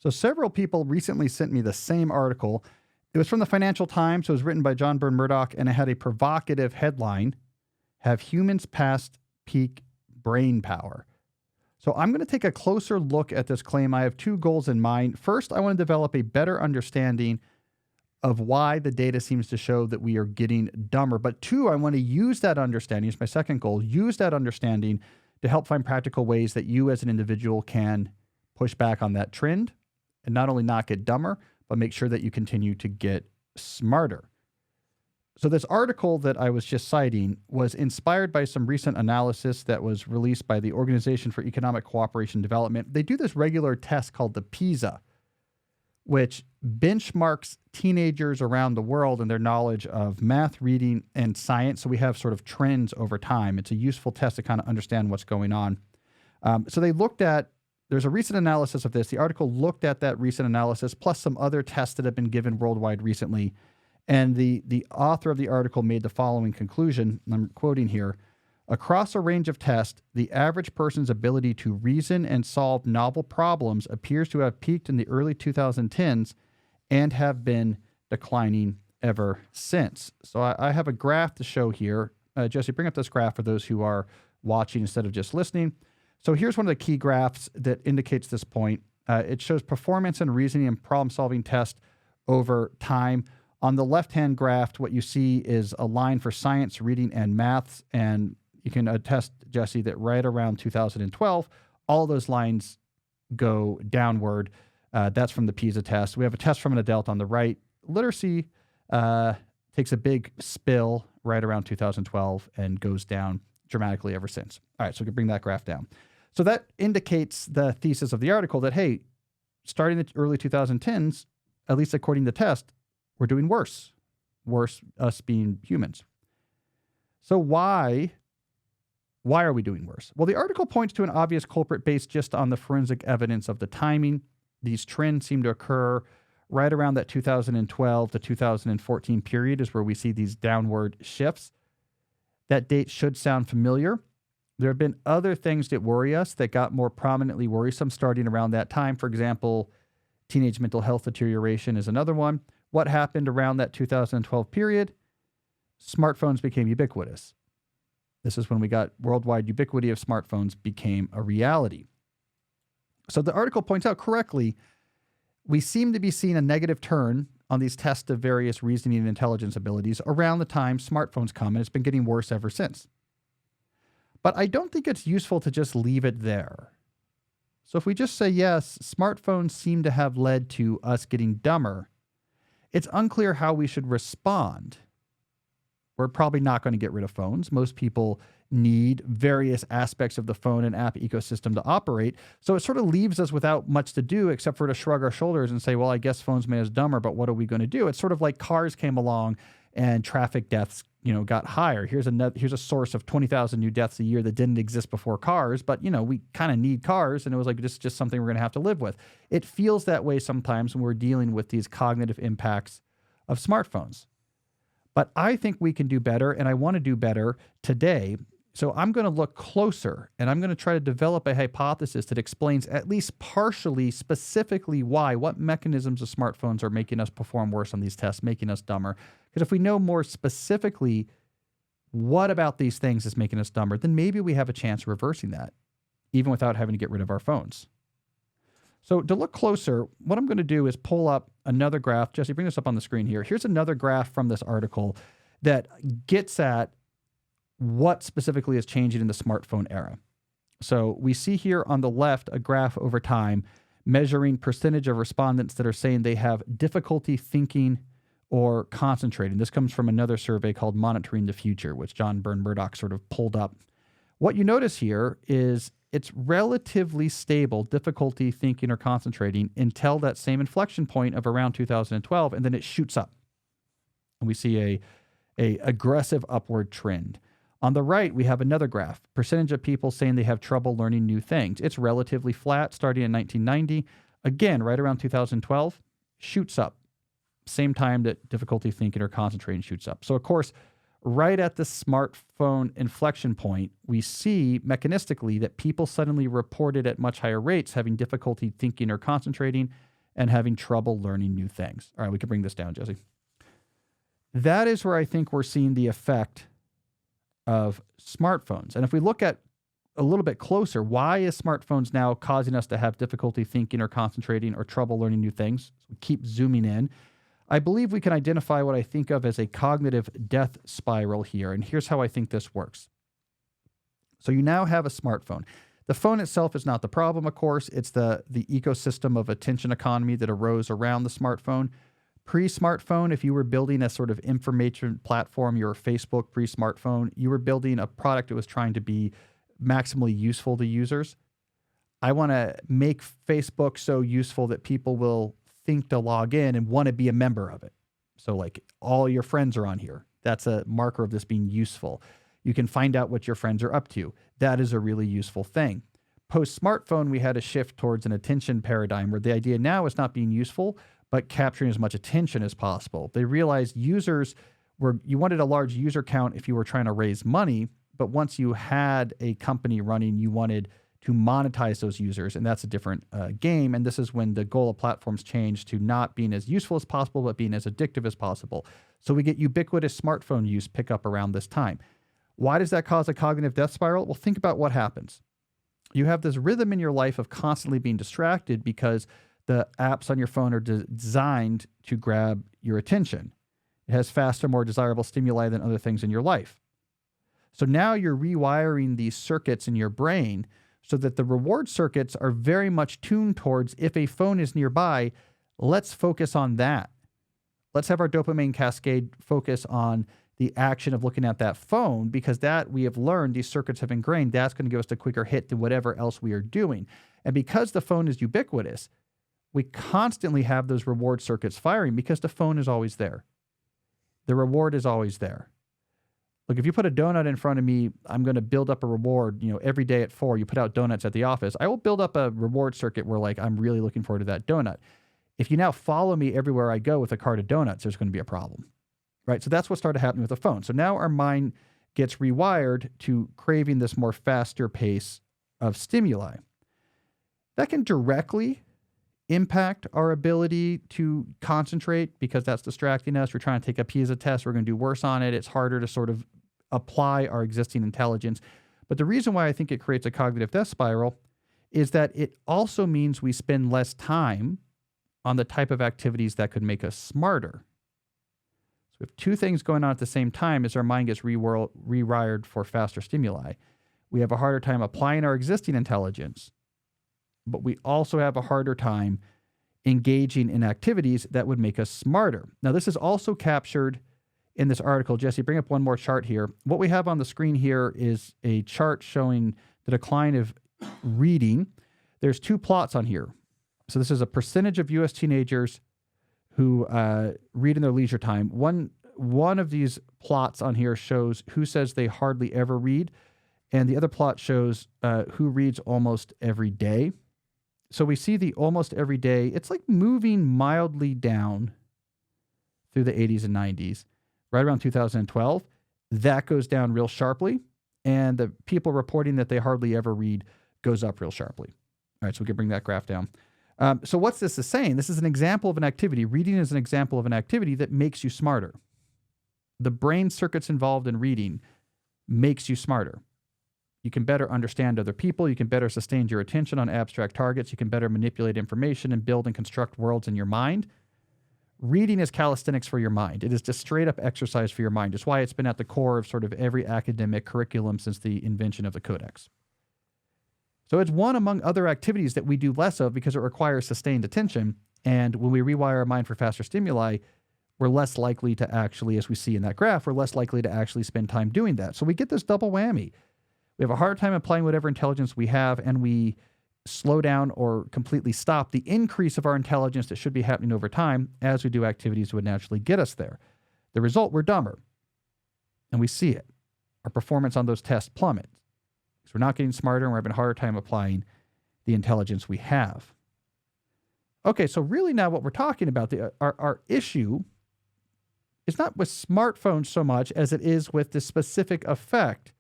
So several people recently sent me the same article. It was from the Financial Times. So it was written by John Byrne Murdoch, and it had a provocative headline: "Have humans passed peak brain power?" So I'm going to take a closer look at this claim. I have two goals in mind. First, I want to develop a better understanding of why the data seems to show that we are getting dumber. But two, I want to use that understanding, it's my second goal, use that understanding to help find practical ways that you as an individual can push back on that trend and not only not get dumber, but make sure that you continue to get smarter. So this article that I was just citing was inspired by some recent analysis that was released by the Organization for Economic Cooperation and Development. They do this regular test called the PISA, which benchmarks teenagers around the world and their knowledge of math, reading, and science. So we have sort of trends over time. It's a useful test to kind of understand what's going on. So they looked at, there's a recent analysis of this. The article looked at that recent analysis, plus some other tests that have been given worldwide recently. And the author of the article made the following conclusion, and I'm quoting here: "Across a range of tests, the average person's ability to reason and solve novel problems appears to have peaked in the early 2010s and have been declining ever since." So I have a graph to show here. Jesse, bring up this graph for those who are watching instead of just listening. So here's one of the key graphs that indicates this point. It shows performance and reasoning and problem-solving tests over time. On the left-hand graph, what you see is a line for science, reading, and maths, and you can attest, Jesse, that right around 2012, all those lines go downward. That's from the PISA test. We have a test from an adult on the right. Literacy takes a big spill right around 2012 and goes down dramatically ever since. All right, so we can bring that graph down. So that indicates the thesis of the article that, hey, starting the early 2010s, at least according to the test, we're doing worse. Worse, us being humans. So why are we doing worse? Well, the article points to an obvious culprit based just on the forensic evidence of the timing. These trends seem to occur right around that 2012 to 2014 period is where we see these downward shifts. That date should sound familiar. There have been other things that worry us that got more prominently worrisome starting around that time. For example, teenage mental health deterioration is another one. What happened around that 2012 period? Smartphones became ubiquitous. This is when we got worldwide ubiquity of smartphones became a reality. So the article points out correctly, we seem to be seeing a negative turn on these tests of various reasoning and intelligence abilities around the time smartphones come, and it's been getting worse ever since. But I don't think it's useful to just leave it there. So if we just say, yes, smartphones seem to have led to us getting dumber, it's unclear how we should respond. We're probably not going to get rid of phones. Most people need various aspects of the phone and app ecosystem to operate. So it sort of leaves us without much to do except for to shrug our shoulders and say, well, I guess phones made us dumber, but what are we going to do? It's sort of like cars came along and traffic deaths, got higher. Here's a source of 20,000 new deaths a year that didn't exist before cars, but we kind of need cars, and it was like just something we're going to have to live with. It feels that way sometimes when we're dealing with these cognitive impacts of smartphones. But I think we can do better, and I want to do better today. So I'm going to look closer, and I'm going to try to develop a hypothesis that explains at least partially, specifically what mechanisms of smartphones are making us perform worse on these tests, making us dumber. Because if we know more specifically what about these things is making us dumber, then maybe we have a chance of reversing that, even without having to get rid of our phones. So to look closer, what I'm going to do is pull up another graph. Jesse, bring this up on the screen here. Here's another graph from this article that gets at what specifically is changing in the smartphone era. So we see here on the left a graph over time measuring percentage of respondents that are saying they have difficulty thinking or concentrating. This comes from another survey called Monitoring the Future, which John Byrne Murdoch sort of pulled up. What you notice here is it's relatively stable, difficulty thinking or concentrating, until that same inflection point of around 2012, and then it shoots up. And we see a aggressive upward trend. On the right, we have another graph, percentage of people saying they have trouble learning new things. It's relatively flat, starting in 1990. Again, right around 2012, shoots up. Same time that difficulty thinking or concentrating shoots up. So, of course, right at the smartphone inflection point, we see mechanistically that people suddenly reported at much higher rates having difficulty thinking or concentrating, and having trouble learning new things. All right, we can bring this down, Jesse. That is where I think we're seeing the effect of smartphones. And if we look at a little bit closer, why is smartphones now causing us to have difficulty thinking or concentrating or trouble learning new things? So we keep zooming in. I believe we can identify what I think of as a cognitive death spiral here. And here's how I think this works. So you now have a smartphone. The phone itself is not the problem, of course. It's the ecosystem of attention economy that arose around the smartphone. Pre-smartphone, if you were building a sort of information platform, your Facebook pre-smartphone, you were building a product that was trying to be maximally useful to users. I want to make Facebook so useful that people will think to log in and want to be a member of it. So like all your friends are on here. That's a marker of this being useful. You can find out what your friends are up to. That is a really useful thing. Post-smartphone, we had a shift towards an attention paradigm where the idea now is not being useful, but capturing as much attention as possible. They realized you wanted a large user count if you were trying to raise money, but once you had a company running, you wanted to monetize those users, and that's a different game. And this is when the goal of platforms changed to not being as useful as possible, but being as addictive as possible. So we get ubiquitous smartphone use pick up around this time. Why does that cause a cognitive death spiral? Well, think about what happens. You have this rhythm in your life of constantly being distracted because the apps on your phone are designed to grab your attention. It has faster, more desirable stimuli than other things in your life. So now you're rewiring these circuits in your brain so that the reward circuits are very much tuned towards if a phone is nearby, let's focus on that. Let's have our dopamine cascade focus on the action of looking at that phone, because that we have learned, these circuits have ingrained, that's going to give us a quicker hit than whatever else we are doing. And because the phone is ubiquitous, we constantly have those reward circuits firing because the phone is always there. The reward is always there. Look, if you put a donut in front of me, I'm going to build up a reward, every day at 4, you put out donuts at the office. I will build up a reward circuit where I'm really looking forward to that donut. If you now follow me everywhere I go with a cart of donuts, there's going to be a problem, right? So that's what started happening with the phone. So now our mind gets rewired to craving this more faster pace of stimuli. That can directly impact our ability to concentrate because that's distracting us. We're trying to take a PISA test. We're going to do worse on it. It's harder to sort of apply our existing intelligence. But the reason why I think it creates a cognitive death spiral is that it also means we spend less time on the type of activities that could make us smarter. So we have two things going on at the same time as our mind gets rewired for faster stimuli. We have a harder time applying our existing intelligence, but we also have a harder time engaging in activities that would make us smarter. Now, this is also captured in this article. Jesse, bring up one more chart here. What we have on the screen here is a chart showing the decline of reading. There's two plots on here. So this is a percentage of U.S. teenagers who read in their leisure time. One of these plots on here shows who says they hardly ever read, and the other plot shows who reads almost every day. So we see the almost every day, it's like moving mildly down through the 80s and 90s. Right around 2012, that goes down real sharply, and the people reporting that they hardly ever read goes up real sharply. All right, so we can bring that graph down. So what's this is saying? This is an example of an activity. Reading is an example of an activity that makes you smarter. The brain circuits involved in reading makes you smarter. You can better understand other people. You can better sustain your attention on abstract targets. You can better manipulate information and build and construct worlds in your mind. Reading is calisthenics for your mind. It is just straight up exercise for your mind. It's why it's been at the core of sort of every academic curriculum since the invention of the codex. So it's one among other activities that we do less of because it requires sustained attention. And when we rewire our mind for faster stimuli, we're less likely to actually, as we see in that graph, we're less likely to actually spend time doing that. So we get this double whammy. We have a hard time applying whatever intelligence we have, and we slow down or completely stop the increase of our intelligence that should be happening over time as we do activities that would naturally get us there. The result, we're dumber. And we see it. Our performance on those tests plummets. So we're not getting smarter, and we're having a harder time applying the intelligence we have. Okay, so really now what we're talking about, our issue is not with smartphones so much as it is with the specific effect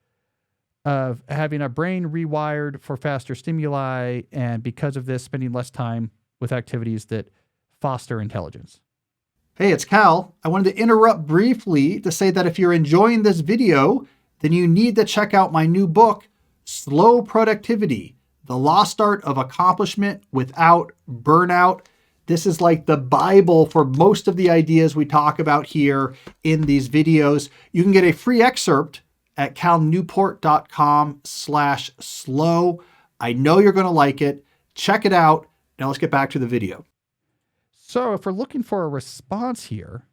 of having our brain rewired for faster stimuli, and because of this, spending less time with activities that foster intelligence. Hey, it's Cal. I wanted to interrupt briefly to say that if you're enjoying this video, then you need to check out my new book, Slow Productivity, The Lost Art of Accomplishment Without Burnout. This is like the Bible for most of the ideas we talk about here in these videos. You can get a free excerpt at calnewport.com/slow. I know you're going to like it. Check it out. Now let's get back to the video. So if we're looking for a response here,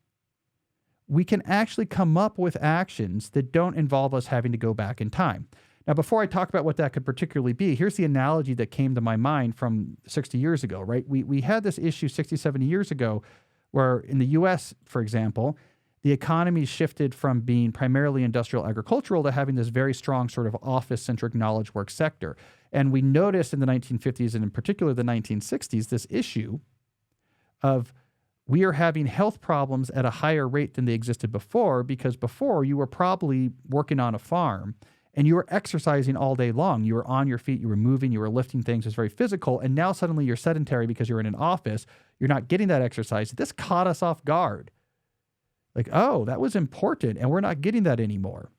we can actually come up with actions that don't involve us having to go back in time. Now, before I talk about what that could particularly be, here's the analogy that came to my mind from 60 years ago, right? We had this issue 60, 70 years ago where in the US, for example, the economy shifted from being primarily industrial agricultural to having this very strong sort of office-centric knowledge work sector. And we noticed in the 1950s and in particular the 1960s, this issue of we are having health problems at a higher rate than they existed before, because before you were probably working on a farm and you were exercising all day long. You were on your feet, you were moving, you were lifting things. It was very physical. And now suddenly you're sedentary because you're in an office. You're not getting that exercise. This caught us off guard. Like, oh, that was important and we're not getting that anymore.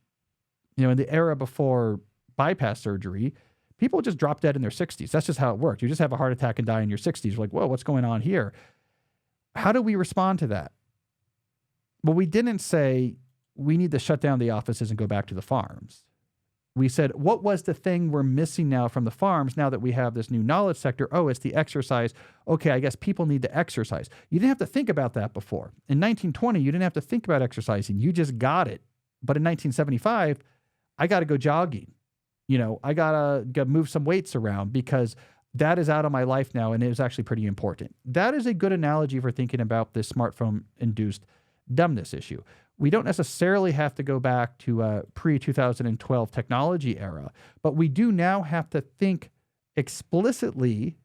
You know, in the era before bypass surgery, people just drop dead in their 60s. That's just how it worked. You just have a heart attack and die in your 60s. You're like, whoa, what's going on here? How do we respond to that? Well, we didn't say we need to shut down the offices and go back to the farms. We said, what was the thing we're missing now from the farms now that we have this new knowledge sector? Oh, it's the exercise. Okay, I guess people need to exercise. You didn't have to think about that before. In 1920, you didn't have to think about exercising. You just got it. But in 1975, I got to go jogging. You know, I got to move some weights around because that is out of my life now, and it is actually pretty important. That is a good analogy for thinking about this smartphone-induced dumbness issue. We don't necessarily have to go back to a pre-2012 technology era, but we do now have to think explicitly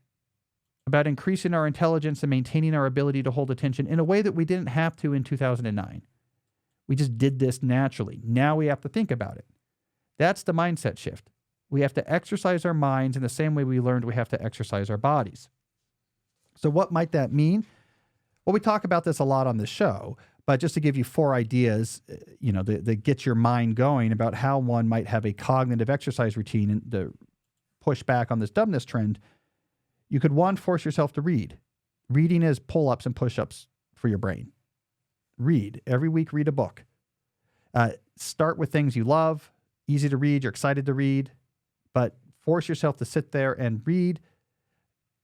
about increasing our intelligence and maintaining our ability to hold attention in a way that we didn't have to in 2009. We just did this naturally. Now we have to think about it. That's the mindset shift. We have to exercise our minds in the same way we learned we have to exercise our bodies. So what might that mean? Well, we talk about this a lot on the show, but just to give you 4 ideas, you know, that get your mind going about how one might have a cognitive exercise routine and to push back on this dumbness trend, you could, 1, force yourself to read. Reading is pull-ups and push-ups for your brain. Read. Every week, read a book. Start with things you love, easy to read, you're excited to read, but force yourself to sit there and read.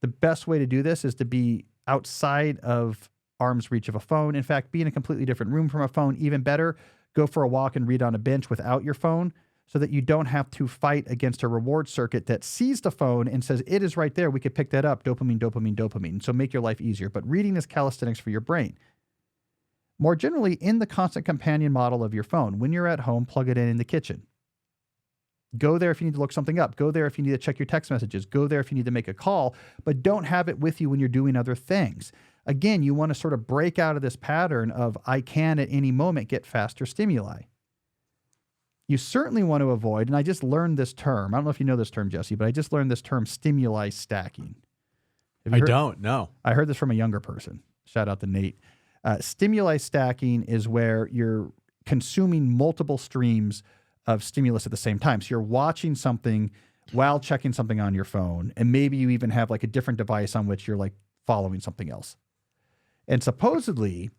The best way to do this is to be outside of arm's reach of a phone. In fact, be in a completely different room from a phone. Even better, go for a walk and read on a bench without your phone so that you don't have to fight against a reward circuit that sees the phone and says, it is right there. We could pick that up. Dopamine, dopamine, dopamine. So make your life easier. But reading is calisthenics for your brain. More generally, in the constant companion model of your phone, when you're at home, plug it in the kitchen. Go there if you need to look something up. Go there if you need to check your text messages. Go there if you need to make a call, but don't have it with you when you're doing other things. Again, you want to sort of break out of this pattern of I can at any moment get faster stimuli. You certainly want to avoid, and I just learned this term. I don't know if you know this term, Jesse, but I just learned this term, stimuli stacking. I don't know. I heard this from a younger person. Shout out to Nate. Stimuli stacking is where you're consuming multiple streams of stimulus at the same time. So you're watching something while checking something on your phone, and maybe you even have like a different device on which you're like following something else. And supposedly,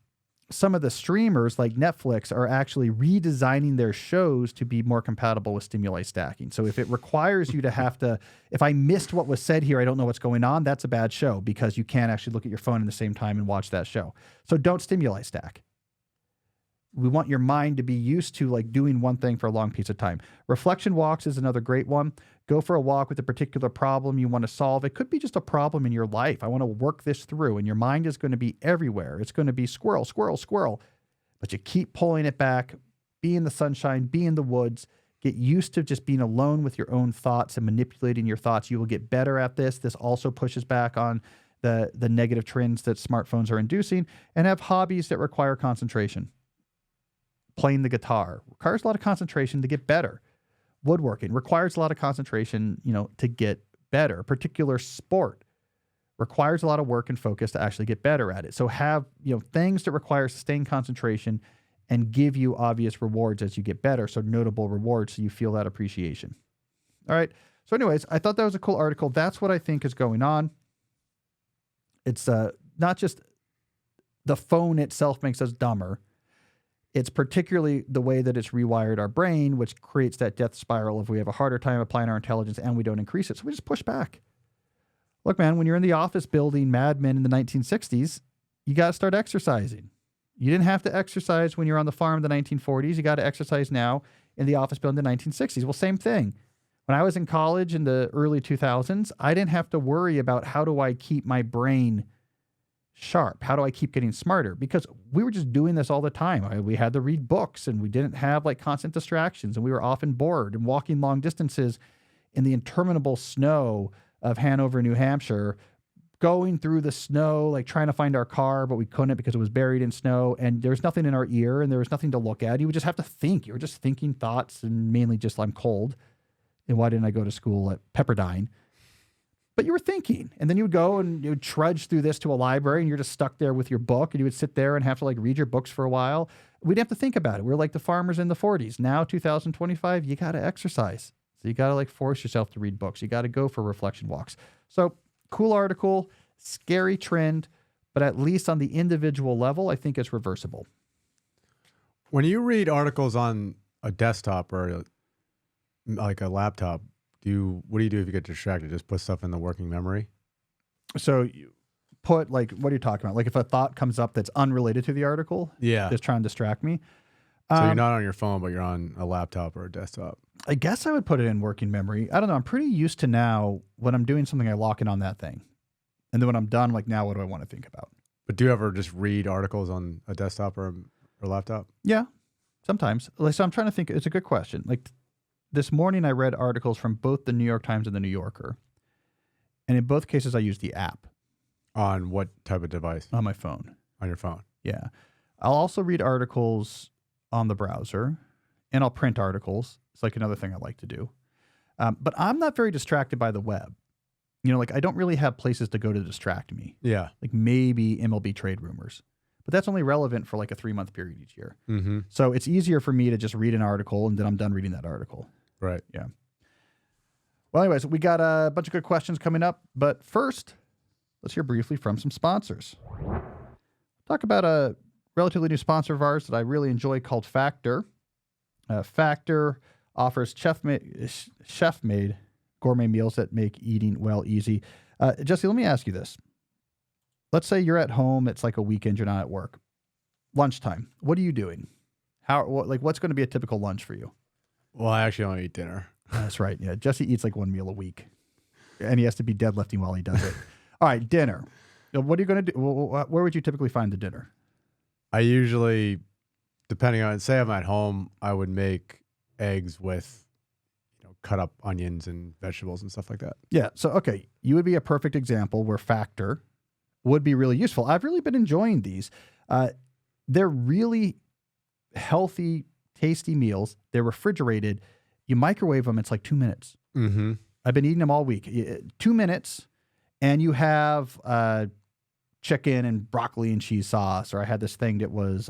some of the streamers like Netflix are actually redesigning their shows to be more compatible with stimuli stacking. So if it requires you to have to, if I missed what was said here, I don't know what's going on, that's a bad show because you can't actually look at your phone at the same time and watch that show. So don't stimuli stack. We want your mind to be used to like doing one thing for a long piece of time. Reflection walks is another great one. Go for a walk with a particular problem you want to solve. It could be just a problem in your life. I want to work this through, and your mind is going to be everywhere. It's going to be squirrel, squirrel, squirrel. But you keep pulling it back. Be in the sunshine, be in the woods. Get used to just being alone with your own thoughts and manipulating your thoughts. You will get better at this. This also pushes back on the negative trends that smartphones are inducing. And have hobbies that require concentration. Playing the guitar requires a lot of concentration to get better. Woodworking requires a lot of concentration, to get better. A particular sport requires a lot of work and focus to actually get better at it. So have, things that require sustained concentration and give you obvious rewards as you get better. So notable rewards, so you feel that appreciation. All right. So anyways, I thought that was a cool article. That's what I think is going on. It's not just the phone itself makes us dumber. It's particularly the way that it's rewired our brain, which creates that death spiral if we have a harder time applying our intelligence and we don't increase it. So we just push back. Look, man, when you're in the office building Mad Men in the 1960s, you got to start exercising. You didn't have to exercise when you're on the farm in the 1940s. You got to exercise now in the office building in the 1960s. Well, same thing. When I was in college in the early 2000s, I didn't have to worry about how do I keep my brain sharp? How do I keep getting smarter? Because we were just doing this all the time. We had to read books and we didn't have like constant distractions and we were often bored and walking long distances in the interminable snow of Hanover, New Hampshire, going through the snow, like trying to find our car, but we couldn't because it was buried in snow and there was nothing in our ear and there was nothing to look at. You would just have to think. You were just thinking thoughts and mainly just, I'm cold. And why didn't I go to school at Pepperdine? But you were thinking. And then you would go and you would trudge through this to a library and you're just stuck there with your book and you would sit there and have to like read your books for a while. We'd have to think about it. We're like the farmers in the 40s. Now, 2025, you got to exercise. So you got to like force yourself to read books. You got to go for reflection walks. So cool article, scary trend, but at least on the individual level, I think it's reversible. When you read articles on a desktop or like a laptop, what do you do if you get distracted? Just put stuff in the working memory? So you put like, what are you talking about? Like if a thought comes up that's unrelated to the article, just try and distract me. So you're not on your phone, but you're on a laptop or a desktop. I guess I would put it in working memory. I don't know. I'm pretty used to now when I'm doing something, I lock in on that thing. And then when I'm done, like now, what do I want to think about? But do you ever just read articles on a desktop or a laptop? Yeah, sometimes. So I'm trying to think. It's a good question. Like this morning, I read articles from both the New York Times and the New Yorker. And in both cases, I used the app. On what type of device? On my phone. On your phone? Yeah. I'll also read articles on the browser and I'll print articles. It's like another thing I like to do. But I'm not very distracted by the web. Like I don't really have places to go to distract me. Yeah. Like maybe MLB trade rumors. But that's only relevant for like a 3-month period each year. Mm-hmm. So it's easier for me to just read an article and then I'm done reading that article. Right. Yeah. Well, anyways, we got a bunch of good questions coming up. But first, let's hear briefly from some sponsors. Talk about a relatively new sponsor of ours that I really enjoy called Factor. Factor offers chef-made gourmet meals that make eating well easy. Jesse, let me ask you this. Let's say you're at home. It's like a weekend. You're not at work. Lunchtime. What are you doing? What's going to be a typical lunch for you? Well, I actually only eat dinner. That's right. Yeah. Jesse eats like one meal a week and he has to be deadlifting while he does it. All right. Dinner. What are you going to do? Where would you typically find the dinner? I usually, depending on, say I'm at home, I would make eggs with, cut up onions and vegetables and stuff like that. Yeah. So, okay. You would be a perfect example where Factor would be really useful. I've really been enjoying these. They're really healthy, tasty meals. They're refrigerated. You microwave them. It's like 2 minutes. Mm-hmm. I've been eating them all week. 2 minutes and you have chicken and broccoli and cheese sauce. Or I had this thing that was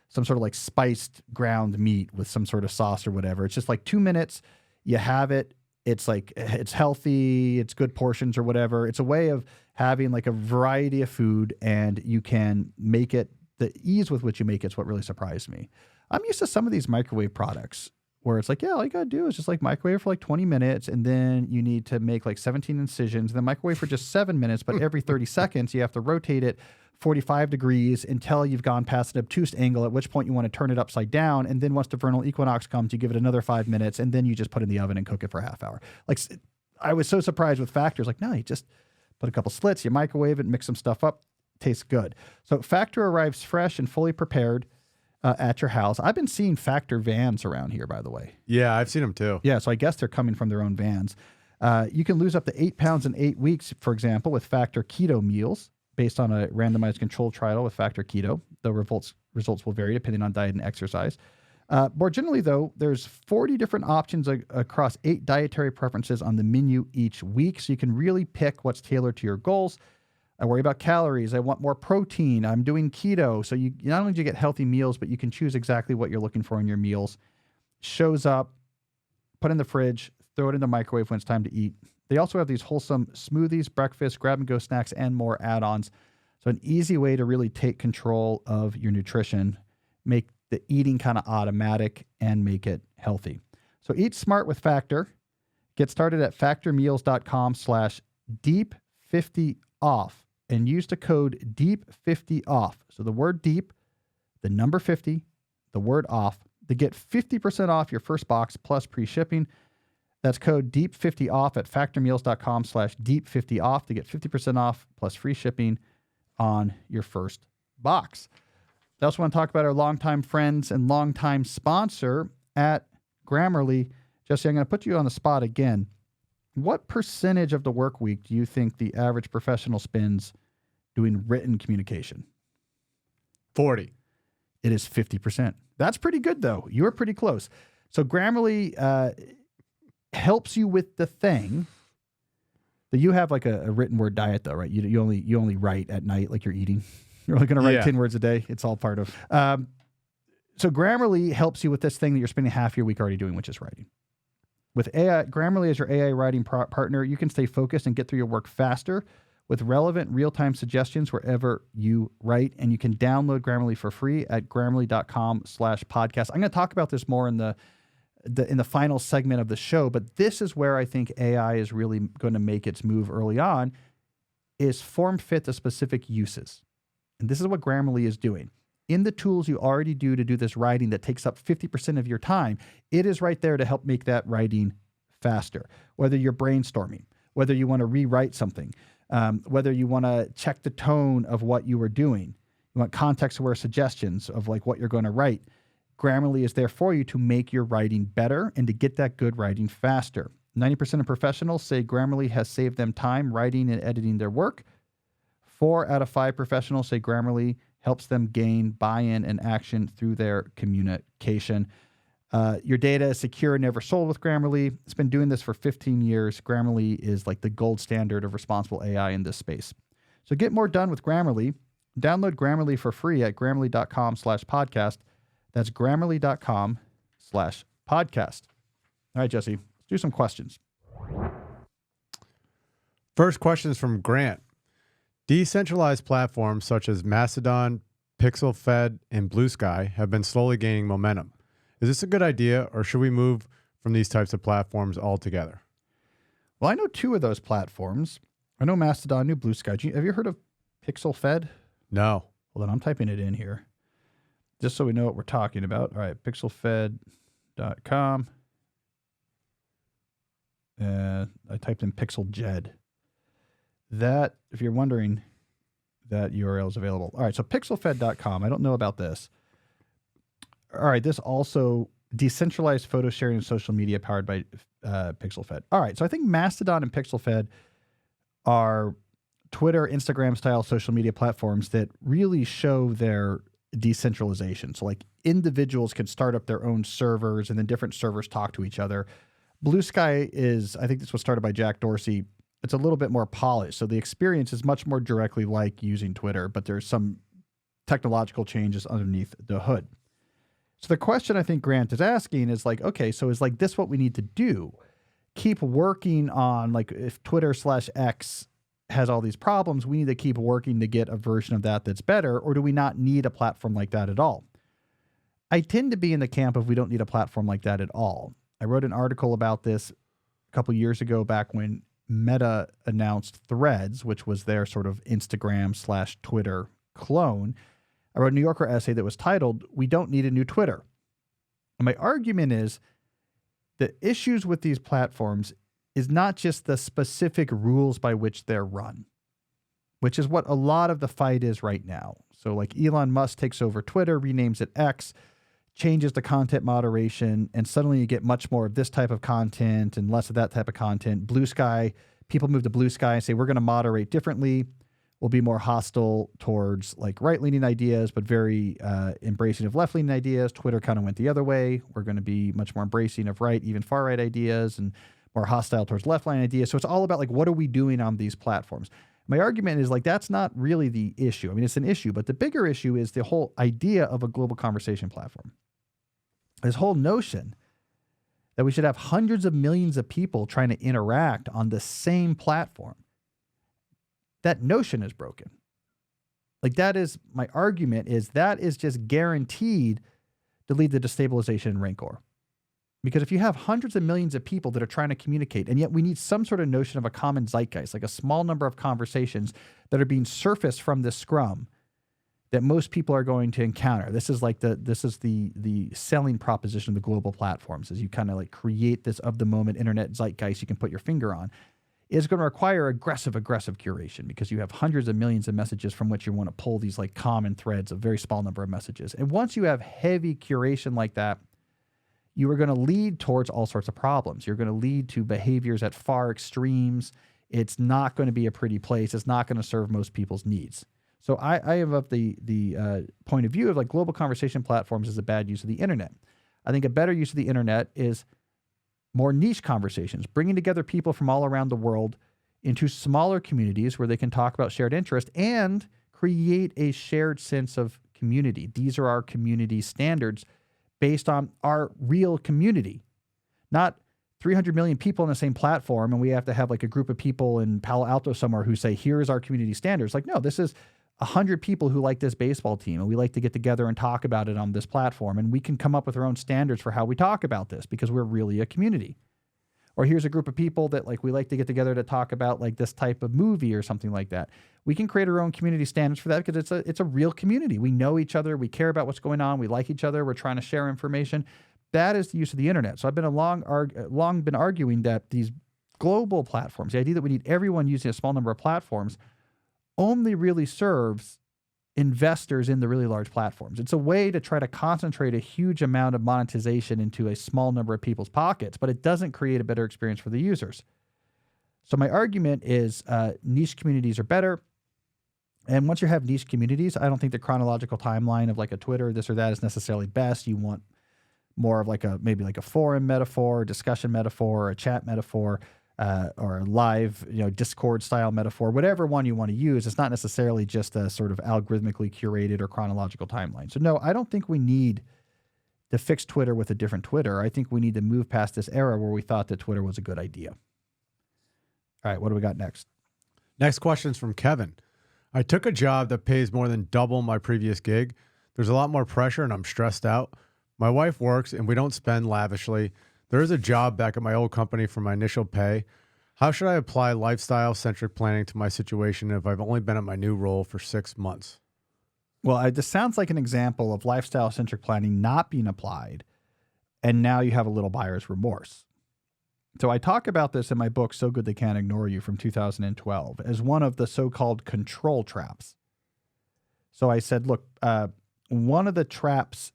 some sort of like spiced ground meat with some sort of sauce or whatever. It's just like 2 minutes. You have it. It's like, it's healthy. It's good portions or whatever. It's a way of having like a variety of food and you can make it. The ease with which you make it's what really surprised me. I'm used to some of these microwave products where it's like, yeah, all you got to do is just like microwave for like 20 minutes. And then you need to make like 17 incisions and then microwave for just 7 minutes. But every 30 seconds, you have to rotate it 45 degrees until you've gone past an obtuse angle, at which point you want to turn it upside down. And then once the vernal equinox comes, you give it another 5 minutes and then you just put it in the oven and cook it for a half hour. Like I was so surprised with Factors. Like, no, you just put a couple slits, you microwave it, mix some stuff up. Tastes good. So Factor arrives fresh and fully prepared at your house. I've been seeing Factor vans around here, by the way. Yeah, I've seen them too. Yeah, so I guess they're coming from their own vans. You can lose up to 8 pounds in 8 weeks, for example, with Factor Keto meals based on a randomized controlled trial with Factor Keto. The results will vary depending on diet and exercise. More generally, though, there's 40 different options across 8 dietary preferences on the menu each week, so you can really pick what's tailored to your goals. I worry about calories. I want more protein. I'm doing keto. So you not only do you get healthy meals, but you can choose exactly what you're looking for in your meals. Shows up, put in the fridge, throw it in the microwave when it's time to eat. They also have these wholesome smoothies, breakfast, grab-and-go snacks, and more add-ons. So an easy way to really take control of your nutrition, make the eating kind of automatic, and make it healthy. So eat smart with Factor. Get started at factormeals.com/deep50off and use the code DEEP50OFF. So the word deep, the number 50, the word off, to get 50% off your first box plus pre-shipping. That's code DEEP50OFF at factormeals.com/deep50off to get 50% off plus free shipping on your first box. I also want to talk about our longtime friends and longtime sponsor at Grammarly. Jesse, I'm going to put you on the spot again. What percentage of the work week do you think the average professional spends doing written communication? 40. It is 50%. That's pretty good, though. You were pretty close. So Grammarly helps you with the thing that you have, like a written word diet, though, right? You only write at night, like you're eating. You're only going to write 10 words a day. It's all part of. So Grammarly helps you with this thing that you're spending half your week already doing, which is writing. With AI, Grammarly as your AI writing partner, you can stay focused and get through your work faster with relevant real-time suggestions wherever you write. And you can download Grammarly for free at grammarly.com/podcast. I'm going to talk about this more in the final segment of the show, but this is where I think AI is really going to make its move early on, is form fit the specific uses. And this is what Grammarly is doing. In the tools you already do to do this writing that takes up 50% of your time, it is right there to help make that writing faster. Whether you're brainstorming, whether you want to rewrite something, whether you want to check the tone of what you are doing, you want context-aware suggestions of like what you're going to write, Grammarly is there for you to make your writing better and to get that good writing faster. 90% of professionals say Grammarly has saved them time writing and editing their work. 4 out of 5 professionals say Grammarly helps them gain buy-in and action through their communication. Your data is secure and never sold with Grammarly. It's been doing this for 15 years. Grammarly is like the gold standard of responsible AI in this space. So get more done with Grammarly. Download Grammarly for free at grammarly.com/podcast. That's grammarly.com/podcast. All right, Jesse, let's do some questions. First question is from Grant. Decentralized platforms such as Mastodon, PixelFed, and Blue Sky have been slowly gaining momentum. Is this a good idea, or should we move from these types of platforms altogether? Well, I know 2 of those platforms. I know Mastodon, I know Blue Sky. Have you heard of PixelFed? No. Well, then I'm typing it in here just so we know what we're talking about. All right, pixelfed.com. I typed in PixelJed. That, if you're wondering, that URL is available. All right, so pixelfed.com. I don't know about this. All right, this also decentralized photo sharing and social media powered by PixelFed. All right, so I think Mastodon and PixelFed are Twitter, Instagram style social media platforms that really show their decentralization. So like individuals can start up their own servers and then different servers talk to each other. Blue Sky is, I think this was started by Jack Dorsey. It's a little bit more polished. So the experience is much more directly like using Twitter, but there's some technological changes underneath the hood. So the question I think Grant is asking is like, okay, so is like this what we need to do? Keep working on, like, if Twitter/X has all these problems, we need to keep working to get a version of that that's better, or do we not need a platform like that at all? I tend to be in the camp of we don't need a platform like that at all. I wrote an article about this a couple years ago back when Meta announced Threads, which was their sort of Instagram/Twitter clone. I wrote a New Yorker essay that was titled, "We Don't Need a New Twitter." And my argument is the issues with these platforms is not just the specific rules by which they're run, which is what a lot of the fight is right now. So like Elon Musk takes over Twitter, renames it X, changes the content moderation, and suddenly you get much more of this type of content and less of that type of content. Blue Sky, people move to Blue Sky and say, we're going to moderate differently. will be more hostile towards like right-leaning ideas, but very embracing of left-leaning ideas. Twitter kind of went the other way. We're going to be much more embracing of right, even far-right ideas, and more hostile towards left-leaning ideas. So it's all about like, what are we doing on these platforms? My argument is like, that's not really the issue. I mean, it's an issue, but the bigger issue is the whole idea of a global conversation platform. This whole notion that we should have hundreds of millions of people trying to interact on the same platform. That notion is broken. Like, that is my argument, is that is just guaranteed to lead to destabilization and rancor. Because if you have hundreds of millions of people that are trying to communicate, and yet we need some sort of notion of a common zeitgeist, like a small number of conversations that are being surfaced from this scrum that most people are going to encounter. This is like the selling proposition of the global platforms, is you kind of like create this of the moment internet zeitgeist you can put your finger on. Is going to require aggressive curation, because you have hundreds of millions of messages from which you want to pull these like common threads, a very small number of messages. And once you have heavy curation like that, you are going to lead towards all sorts of problems. You're going to lead to behaviors at far extremes. It's not going to be a pretty place. It's not going to serve most people's needs. So I have of the point of view of like global conversation platforms is a bad use of the internet. I think a better use of the internet is more niche conversations, bringing together people from all around the world into smaller communities where they can talk about shared interest and create a shared sense of community. These are our community standards based on our real community, not 300 million people on the same platform. And we have to have like a group of people in Palo Alto somewhere who say, here's our community standards. Like, no, this is 100 people who like this baseball team, and we like to get together and talk about it on this platform. And we can come up with our own standards for how we talk about this because we're really a community. Or here's a group of people that like, we like to get together to talk about like this type of movie or something like that. We can create our own community standards for that because it's a real community. We know each other. We care about what's going on. We like each other. We're trying to share information. That is the use of the internet. So I've been long been arguing that these global platforms, the idea that we need everyone using a small number of platforms, only really serves investors in the really large platforms. It's a way to try to concentrate a huge amount of monetization into a small number of people's pockets, but it doesn't create a better experience for the users. So my argument is niche communities are better. And once you have niche communities, I don't think the chronological timeline of like a Twitter, this or that is necessarily best. You want more of like maybe like a forum metaphor, discussion metaphor, a chat metaphor, or a live, Discord style metaphor, whatever one you want to use. It's not necessarily just a sort of algorithmically curated or chronological timeline. So no, I don't think we need to fix Twitter with a different Twitter. I think we need to move past this era where we thought that Twitter was a good idea. All right, what do we got next? Next question is from Kevin. I took a job that pays more than double my previous gig. There's a lot more pressure and I'm stressed out. My wife works and we don't spend lavishly. There is a job back at my old company for my initial pay. How should I apply lifestyle-centric planning to my situation if I've only been at my new role for 6 months? Well, this sounds like an example of lifestyle-centric planning not being applied, and now you have a little buyer's remorse. So I talk about this in my book, So Good They Can't Ignore You, from 2012, as one of the so-called control traps. So I said, look, one of the traps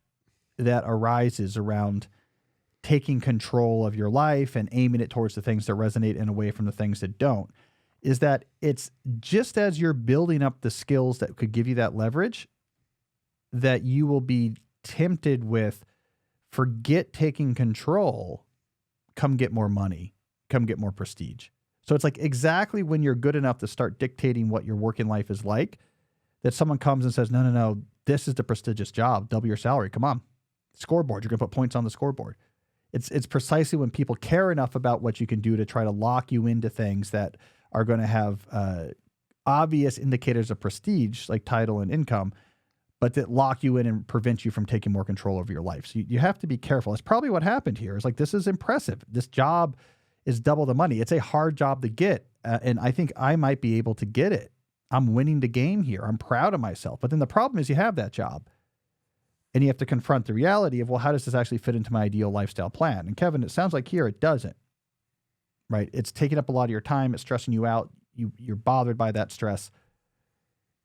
that arises around taking control of your life and aiming it towards the things that resonate and away from the things that don't, is that it's just as you're building up the skills that could give you that leverage, that you will be tempted with, forget taking control, come get more money, come get more prestige. So it's like exactly when you're good enough to start dictating what your working life is like, that someone comes and says, no, this is the prestigious job, double your salary, come on, scoreboard, you're going to put points on the scoreboard. It's precisely when people care enough about what you can do to try to lock you into things that are going to have obvious indicators of prestige, like title and income, but that lock you in and prevent you from taking more control over your life. So you have to be careful. It's probably what happened here. It's like, this is impressive. This job is double the money. It's a hard job to get. And I think I might be able to get it. I'm winning the game here. I'm proud of myself. But then the problem is you have that job. And you have to confront the reality of, well, how does this actually fit into my ideal lifestyle plan? And Kevin, it sounds like here it doesn't, right? It's taking up a lot of your time. It's stressing you out. You're bothered by that stress.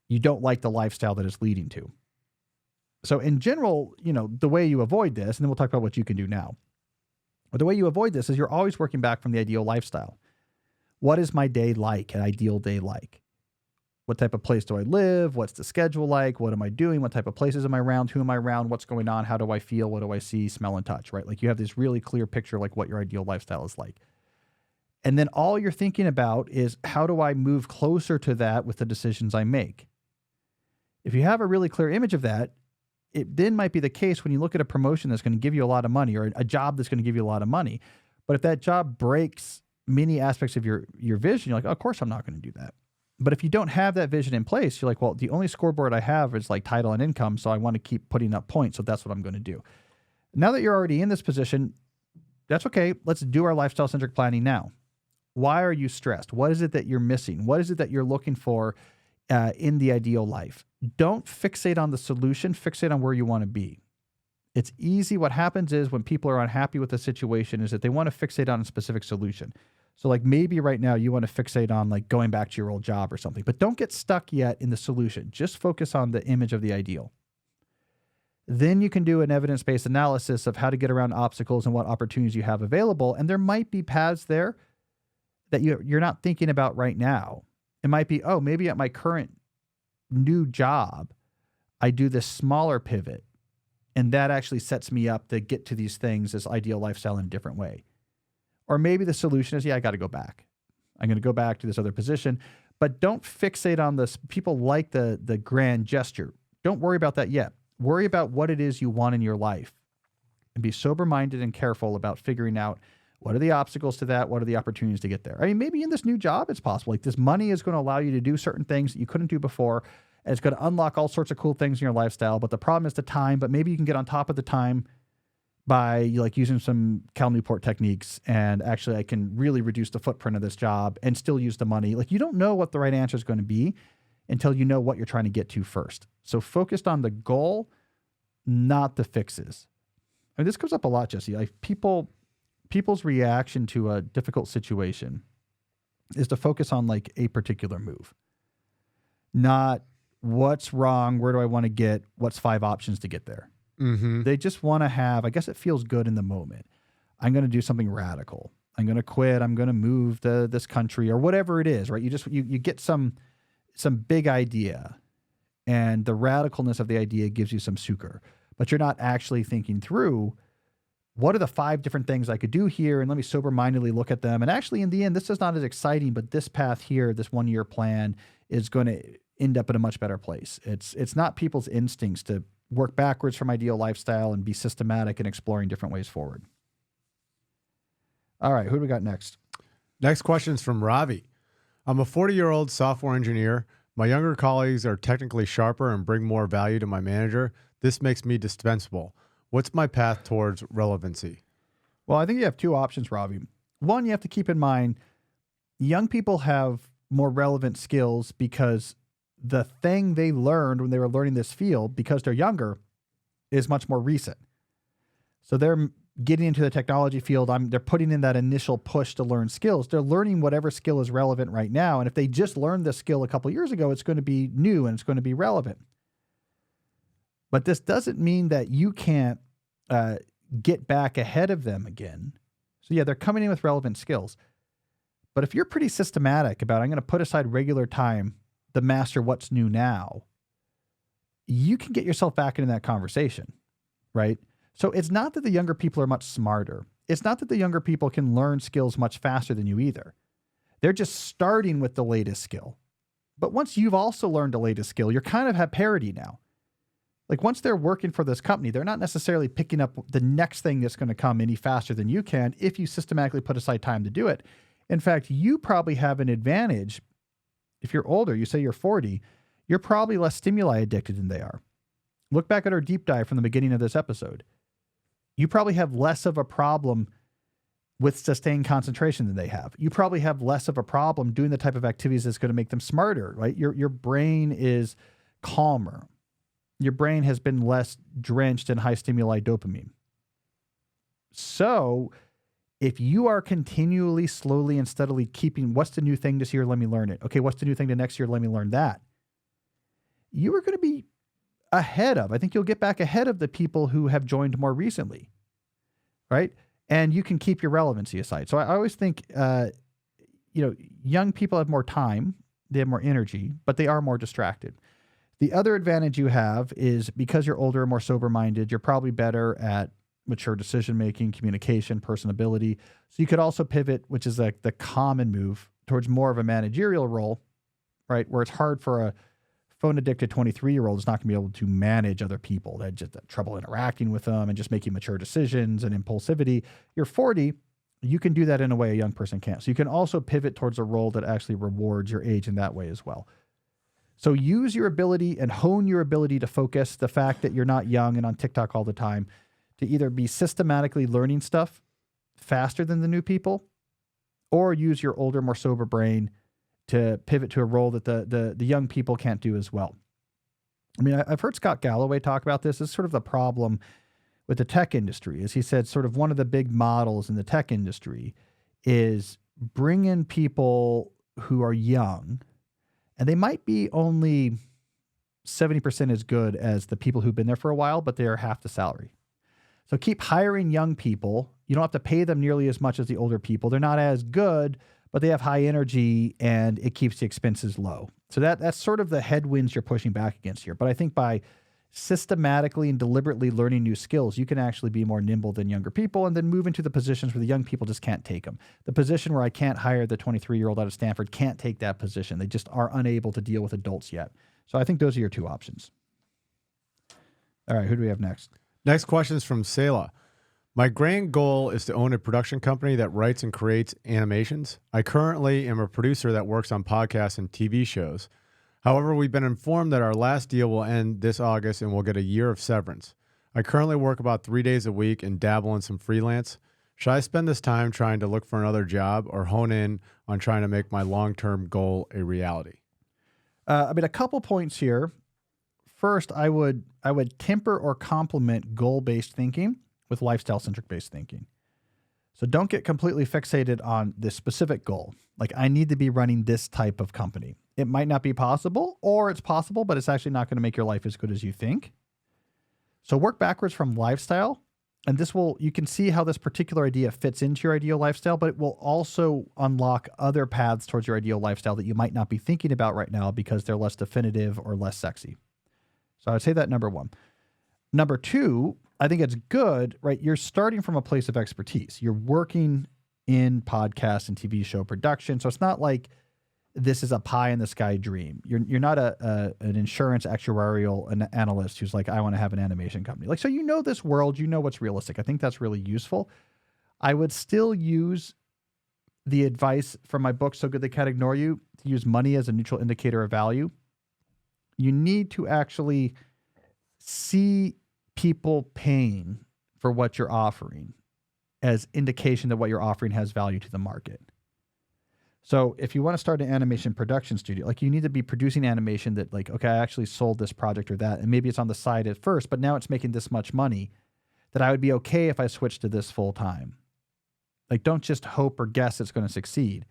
You don't like the lifestyle that it's leading to. So in general, the way you avoid this, and then we'll talk about what you can do now. But the way you avoid this is you're always working back from the ideal lifestyle. What is my day like, an ideal day like? What type of place do I live? What's the schedule like? What am I doing? What type of places am I around? Who am I around? What's going on? How do I feel? What do I see, smell, and touch, right? Like you have this really clear picture of like what your ideal lifestyle is like. And then all you're thinking about is how do I move closer to that with the decisions I make? If you have a really clear image of that, it then might be the case when you look at a promotion that's going to give you a lot of money or a job that's going to give you a lot of money. But if that job breaks many aspects of your vision, you're like, oh, of course I'm not going to do that. But if you don't have that vision in place, you're like, well, the only scoreboard I have is like title and income, so I want to keep putting up points, so that's what I'm going to do. Now that you're already in this position, that's okay. Let's do our lifestyle-centric planning now. Why are you stressed? What is it that you're missing? What is it that you're looking for in the ideal life? Don't fixate on the solution. Fixate on where you want to be. It's easy. What happens is when people are unhappy with the situation is that they want to fixate on a specific solution. So like maybe right now you want to fixate on like going back to your old job or something, but don't get stuck yet in the solution. Just focus on the image of the ideal. Then you can do an evidence-based analysis of how to get around obstacles and what opportunities you have available. And there might be paths there that you're not thinking about right now. It might be, oh, maybe at my current new job, I do this smaller pivot, and that actually sets me up to get to these things, this ideal lifestyle in a different way. Or maybe the solution is, yeah, I got to go back. I'm going to go back to this other position, but don't fixate on this. People like the grand gesture. Don't worry about that yet. Worry about what it is you want in your life and be sober-minded and careful about figuring out what are the obstacles to that? What are the opportunities to get there? I mean, maybe in this new job, it's possible. Like this money is going to allow you to do certain things that you couldn't do before. And it's going to unlock all sorts of cool things in your lifestyle. But the problem is the time. But maybe you can get on top of the time by like using some Newport techniques. And actually, I can really reduce the footprint of this job and still use the money. Like you don't know what the right answer is going to be until you know what you're trying to get to first. So focused on the goal, not the fixes. I mean, this comes up a lot, Jesse. Like people's reaction to a difficult situation is to focus on like a particular move, not what's wrong, where do I want to get, what's 5 options to get there. Mm-hmm. They just want to have, I guess it feels good in the moment. I'm going to do something radical. I'm going to quit. I'm going to move to this country or whatever it is, right? You get some big idea, and the radicalness of the idea gives you some sucre, but you're not actually thinking through what are the 5 different things I could do here? And let me sober-mindedly look at them. And actually, in the end, this is not as exciting, but this path here, this 1-year plan is going to end up in a much better place. It's not people's instincts to work backwards from ideal lifestyle and be systematic in exploring different ways forward. All right, who do we got next? Next question is from Ravi. I'm a 40-year-old software engineer. My younger colleagues are technically sharper and bring more value to my manager. This makes me dispensable. What's my path towards relevancy? Well, I think you have 2 options, Ravi. One, you have to keep in mind, young people have more relevant skills because the thing they learned when they were learning this field, because they're younger, is much more recent. So they're getting into the technology field. They're putting in that initial push to learn skills. They're learning whatever skill is relevant right now. And if they just learned this skill a couple of years ago, it's going to be new and it's going to be relevant. But this doesn't mean that you can't get back ahead of them again. So yeah, they're coming in with relevant skills. But if you're pretty systematic about, I'm going to put aside regular time to master what's new now, you can get yourself back into that conversation, right? So it's not that the younger people are much smarter. It's not that the younger people can learn skills much faster than you either. They're just starting with the latest skill. But once you've also learned the latest skill, you're kind of at parity now. Like once they're working for this company, they're not necessarily picking up the next thing that's going to come any faster than you can if you systematically put aside time to do it. In fact, you probably have an advantage. If you're older, you say you're 40, you're probably less stimuli addicted than they are. Look back at our deep dive from the beginning of this episode. You probably have less of a problem with sustained concentration than they have. You probably have less of a problem doing the type of activities that's going to make them smarter, right? Your brain is calmer. Your brain has been less drenched in high stimuli dopamine. So if you are continually, slowly, and steadily keeping, what's the new thing this year? Let me learn it. Okay, what's the new thing the next year? Let me learn that. You are going to be ahead of, I think you'll get back ahead of the people who have joined more recently, right? And you can keep your relevancy aside. So I always think, young people have more time. they have more energy, but they are more distracted. The other advantage you have is because you're older and more sober-minded, you're probably better at mature decision-making, communication, personability. So you could also pivot, which is like the common move, towards more of a managerial role, right? Where it's hard for a phone-addicted 23-year-old is not going to be able to manage other people. They just have trouble interacting with them and just making mature decisions and impulsivity. You're 40, you can do that in a way a young person can't. So you can also pivot towards a role that actually rewards your age in that way as well. So use your ability and hone your ability to focus, the fact that you're not young and on TikTok all the time, to either be systematically learning stuff faster than the new people, or use your older, more sober brain to pivot to a role that the young people can't do as well. I mean, I've heard Scott Galloway talk about this. This is sort of the problem with the tech industry, is he said sort of one of the big models in the tech industry is bring in people who are young, and they might be only 70% as good as the people who've been there for a while, but they are half the salary. So keep hiring young people. You don't have to pay them nearly as much as the older people. They're not as good, but they have high energy and it keeps the expenses low. So that's sort of the headwinds you're pushing back against here. But I think by systematically and deliberately learning new skills, you can actually be more nimble than younger people and then move into the positions where the young people just can't take them. The position where I can't hire the 23-year-old out of Stanford can't take that position. They just are unable to deal with adults yet. So I think those are your two options. All right, who do we have next? Next question is from Selah. My grand goal is to own a production company that writes and creates animations. I currently am a producer that works on podcasts and TV shows. However, we've been informed that our last deal will end this August and we'll get a year of severance. I currently work about 3 days a week and dabble in some freelance. Should I spend this time trying to look for another job or hone in on trying to make my long-term goal a reality? I mean, a couple points here. First, I would temper or complement goal-based thinking with lifestyle-centric based thinking. So don't get completely fixated on this specific goal. Like, I need to be running this type of company. It might not be possible, or it's possible, but it's actually not going to make your life as good as you think. So work backwards from lifestyle, and you can see how this particular idea fits into your ideal lifestyle, but it will also unlock other paths towards your ideal lifestyle that you might not be thinking about right now because they're less definitive or less sexy. So I would say that number one. Number two, I think it's good, right? You're starting from a place of expertise. You're working in podcast and TV show production. So it's not like this is a pie in the sky dream. You're not an insurance actuarial analyst who's like, I want to have an animation company. Like, so you know this world, you know what's realistic. I think that's really useful. I would still use the advice from my book, So Good They Can't Ignore You, to use money as a neutral indicator of value. You need to actually see people paying for what you're offering as indication that what you're offering has value to the market. So if you want to start an animation production studio, like, you need to be producing animation that, like, okay, I actually sold this project or that, and maybe it's on the side at first, but now it's making this much money that I would be okay if I switched to this full time. Like, don't just hope or guess it's going to succeed.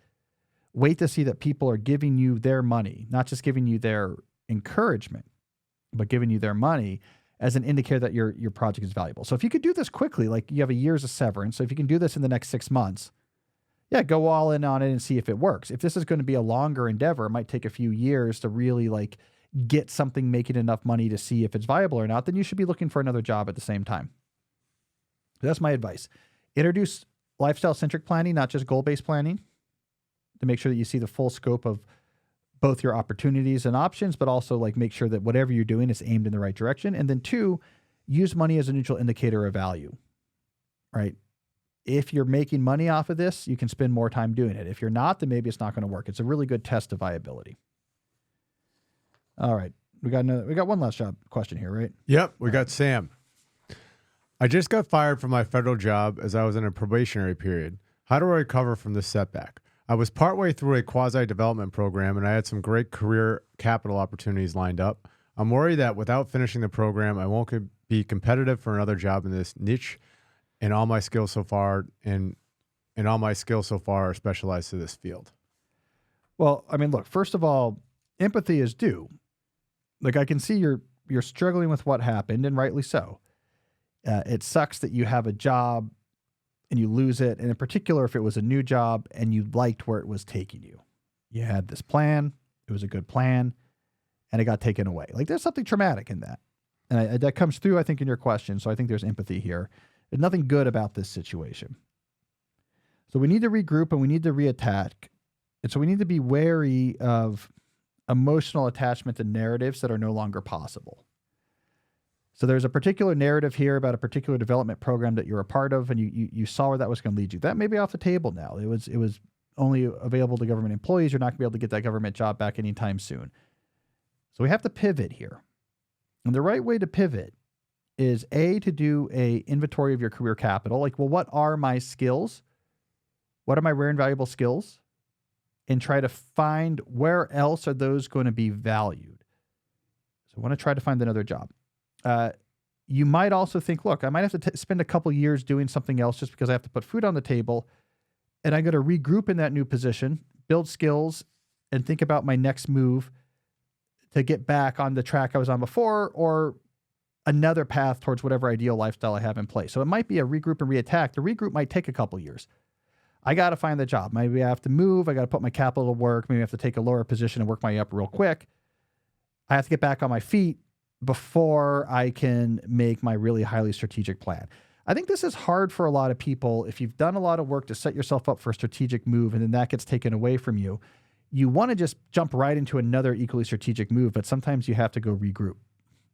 Wait to see that people are giving you their money, not just giving you their encouragement, but giving you their money as an indicator that your project is valuable. So if you could do this quickly, like, you have a year's of severance. So if you can do this in the next 6 months, yeah, go all in on it and see if it works. If this is going to be a longer endeavor, it might take a few years to really, like, get something making enough money to see if it's viable or not, then you should be looking for another job at the same time. That's my advice. Introduce lifestyle-centric planning, not just goal-based planning, to make sure that you see the full scope of both your opportunities and options, but also, like, make sure that whatever you're doing is aimed in the right direction. And then 2, use money as a neutral indicator of value, right? If you're making money off of this, you can spend more time doing it. If you're not, then maybe it's not going to work. It's a really good test of viability. All right. We got one last question here, right? Yep. We got Sam. I just got fired from my federal job as I was in a probationary period. How do I recover from this setback? I was partway through a quasi-development program and I had some great career capital opportunities lined up. I'm worried that without finishing the program, I won't be competitive for another job in this niche, and all my skills so far are specialized to this field. Well, I mean, look, first of all, empathy is due. Like, I can see you're struggling with what happened, and rightly so. It sucks that you have a job and you lose it. And in particular, if it was a new job and you liked where it was taking you. You had this plan. It It was a good plan, and it got taken away. Like there's something traumatic in that. And that comes through, I think, in your question. So I think there's empathy here. There's nothing good about this situation. So we need to regroup and we need to reattack. And so we need to be wary of emotional attachment to narratives that are no longer possible. So there's a particular narrative here about a particular development program that you're a part of, and you saw where that was going to lead you. That may be off the table now. It was only available to government employees. You're not going to be able to get that government job back anytime soon. So we have to pivot here. And the right way to pivot is to do a inventory of your career capital. Like, well, what are my skills? What are my rare and valuable skills? And try to find where else are those going to be valued. So I want to try to find another job. You might also think, look, I might have to spend a couple years doing something else just because I have to put food on the table. And I'm going to regroup in that new position, build skills, and think about my next move to get back on the track I was on before, or another path towards whatever ideal lifestyle I have in place. So it might be a regroup and reattack. The regroup might take a couple years. I got to find the job. Maybe I have to move. I got to put my capital to work. Maybe I have to take a lower position and work my way up real quick. I have to get back on my feet before I can make my really highly strategic plan. I think this is hard for a lot of people. If you've done a lot of work to set yourself up for a strategic move and then that gets taken away from you, you want to just jump right into another equally strategic move, but sometimes you have to go regroup,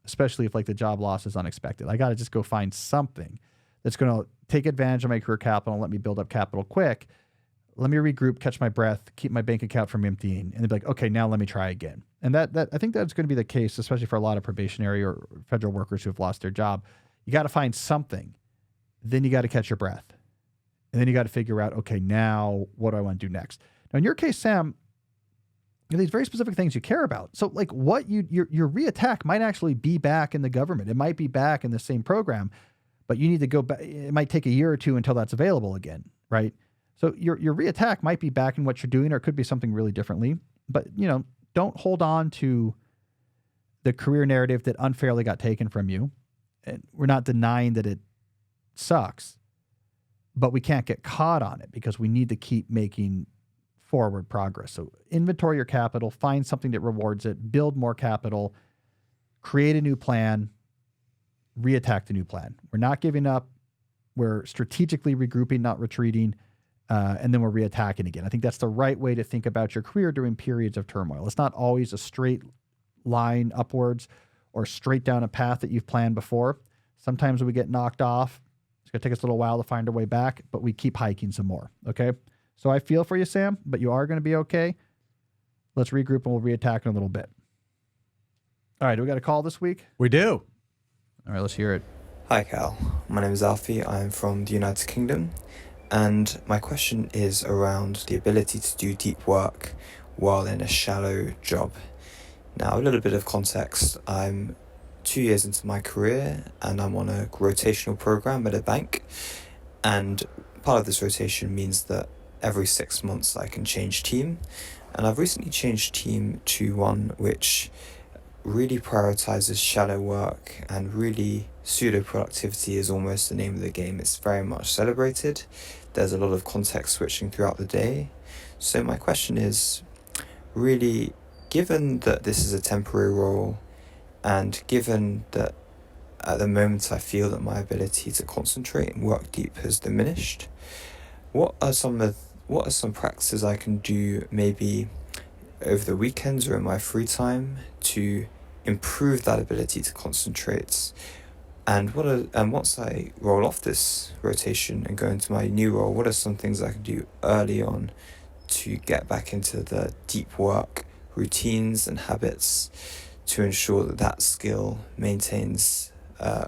especially if like the job loss is unexpected. I got to just go find something that's going to take advantage of my career capital and let me build up capital quick. Let me regroup, catch my breath, keep my bank account from emptying, and then be like, okay, now let me try again. And that I think that's going to be the case, especially for a lot of probationary or federal workers who have lost their job. You got to find something. Then you got to catch your breath. And then you got to figure out, okay, now what do I want to do next? Now, in your case, Sam, you have these very specific things you care about. So like what your reattack might actually be back in the government. It might be back in the same program, but you need to go back. It might take a year or two until that's available again, right? So your reattack might be back in what you're doing, or it could be something really differently. But, don't hold on to the career narrative that unfairly got taken from you. And we're not denying that it sucks, but we can't get caught on it because we need to keep making forward progress. So inventory your capital, find something that rewards it, build more capital, create a new plan, reattack the new plan. We're not giving up. We're strategically regrouping, not retreating. And then we're reattacking again. I think that's the right way to think about your career during periods of turmoil. It's not always a straight line upwards or straight down a path that you've planned before. Sometimes when we get knocked off, it's going to take us a little while to find our way back, but we keep hiking some more. Okay. So I feel for you, Sam, but you are going to be okay. Let's regroup and we'll reattack in a little bit. All right. Do we got a call this week? We do. All right. Let's hear it. Hi Cal, my name is Alfie. I'm from the United Kingdom. And my question is around the ability to do deep work while in a shallow job. Now, a little bit of context. I'm 2 years into my career and I'm on a rotational program at a bank. And part of this rotation means that every 6 months I can change team. And I've recently changed team to one which really prioritizes shallow work, and really pseudo productivity is almost the name of the game. It's very much celebrated. There's a lot of context switching throughout the day. So my question is, really, given that this is a temporary role, and given that at the moment I feel that my ability to concentrate and work deep has diminished, what are some practices I can do maybe over the weekends or in my free time to improve that ability to concentrate? And once I roll off this rotation and go into my new role, what are some things I can do early on to get back into the deep work routines and habits to ensure that that skill maintains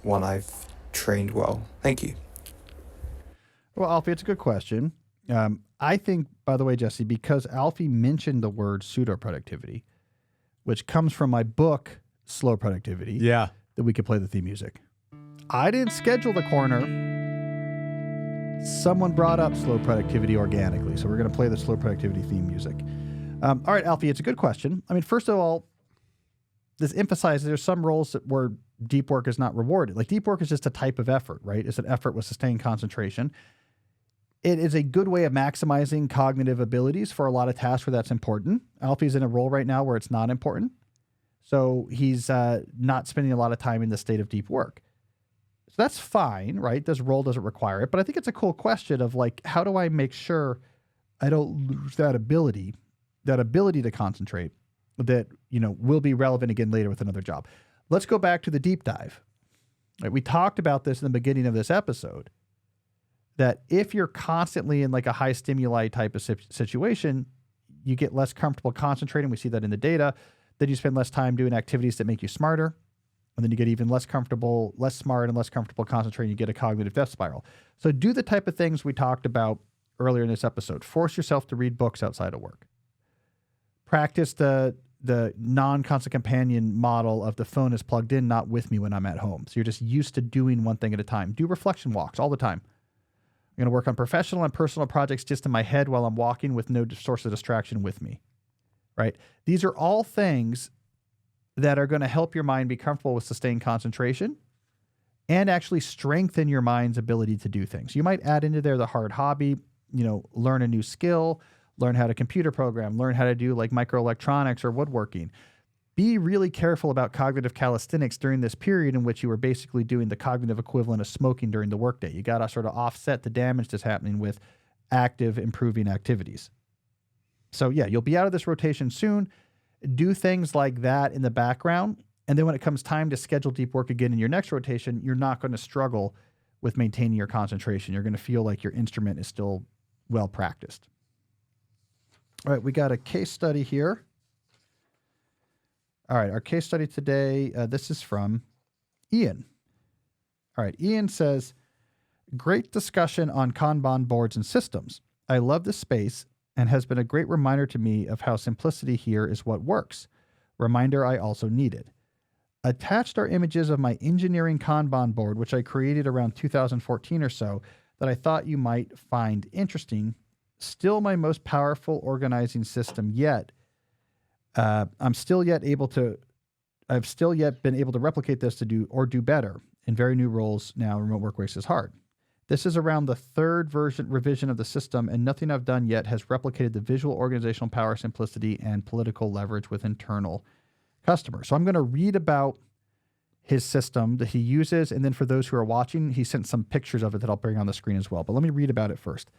one I've trained well? Thank you. Well, Alfie, it's a good question. I think, by the way, Jesse, because Alfie mentioned the word pseudo-productivity, which comes from my book, Slow Productivity, that we could play the theme music. I didn't schedule the corner. Someone brought up slow productivity organically, so we're going to play the slow productivity theme music. All right, Alfie, it's a good question. I mean, first of all, this emphasizes there's some roles where deep work is not rewarded. Like deep work is just a type of effort, right? It's an effort with sustained concentration. It is a good way of maximizing cognitive abilities for a lot of tasks where that's important. Alfie's in a role right now where it's not important. So he's not spending a lot of time in the state of deep work. So that's fine, right? This role doesn't require it. But I think it's a cool question of like, how do I make sure I don't lose that ability to concentrate that, will be relevant again later with another job. Let's go back to the deep dive. Right, we talked about this in the beginning of this episode, that if you're constantly in like a high stimuli type of situation, you get less comfortable concentrating. We see that in the data. Then you spend less time doing activities that make you smarter. And then you get even less comfortable, less smart, and less comfortable concentrating. You get a cognitive death spiral. So do the type of things we talked about earlier in this episode. Force yourself to read books outside of work. Practice the non-constant companion model of the phone is plugged in, not with me when I'm at home. So you're just used to doing one thing at a time. Do reflection walks all the time. I'm going to work on professional and personal projects just in my head while I'm walking with no source of distraction with me, right? These are all things that are going to help your mind be comfortable with sustained concentration and actually strengthen your mind's ability to do things. You might add into there the hard hobby, learn a new skill, learn how to computer program, learn how to do like microelectronics or woodworking. Be really careful about cognitive calisthenics during this period in which you were basically doing the cognitive equivalent of smoking during the workday. You got to sort of offset the damage that's happening with active improving activities. So yeah, you'll be out of this rotation soon. Do things like that in the background. And then when it comes time to schedule deep work again in your next rotation, you're not going to struggle with maintaining your concentration. You're going to feel like your instrument is still well practiced. All right, we got a case study here. All right, our case study today, this is from Ian. All right, Ian says, great discussion on Kanban boards and systems. I love this space and has been a great reminder to me of how simplicity here is what works. Reminder I also needed. Attached are images of my engineering Kanban board, which I created around 2014 or so, that I thought you might find interesting. Still my most powerful organizing system yet. I've still yet been able to replicate this to do better in very new roles now. Remote work race is hard. This is around the third revision of the system, and nothing I've done yet has replicated the visual organizational power, simplicity, and political leverage with internal customers. So I'm going to read about his system that he uses, and then for those who are watching, he sent some pictures of it that I'll bring on the screen as well. But let me read about it first.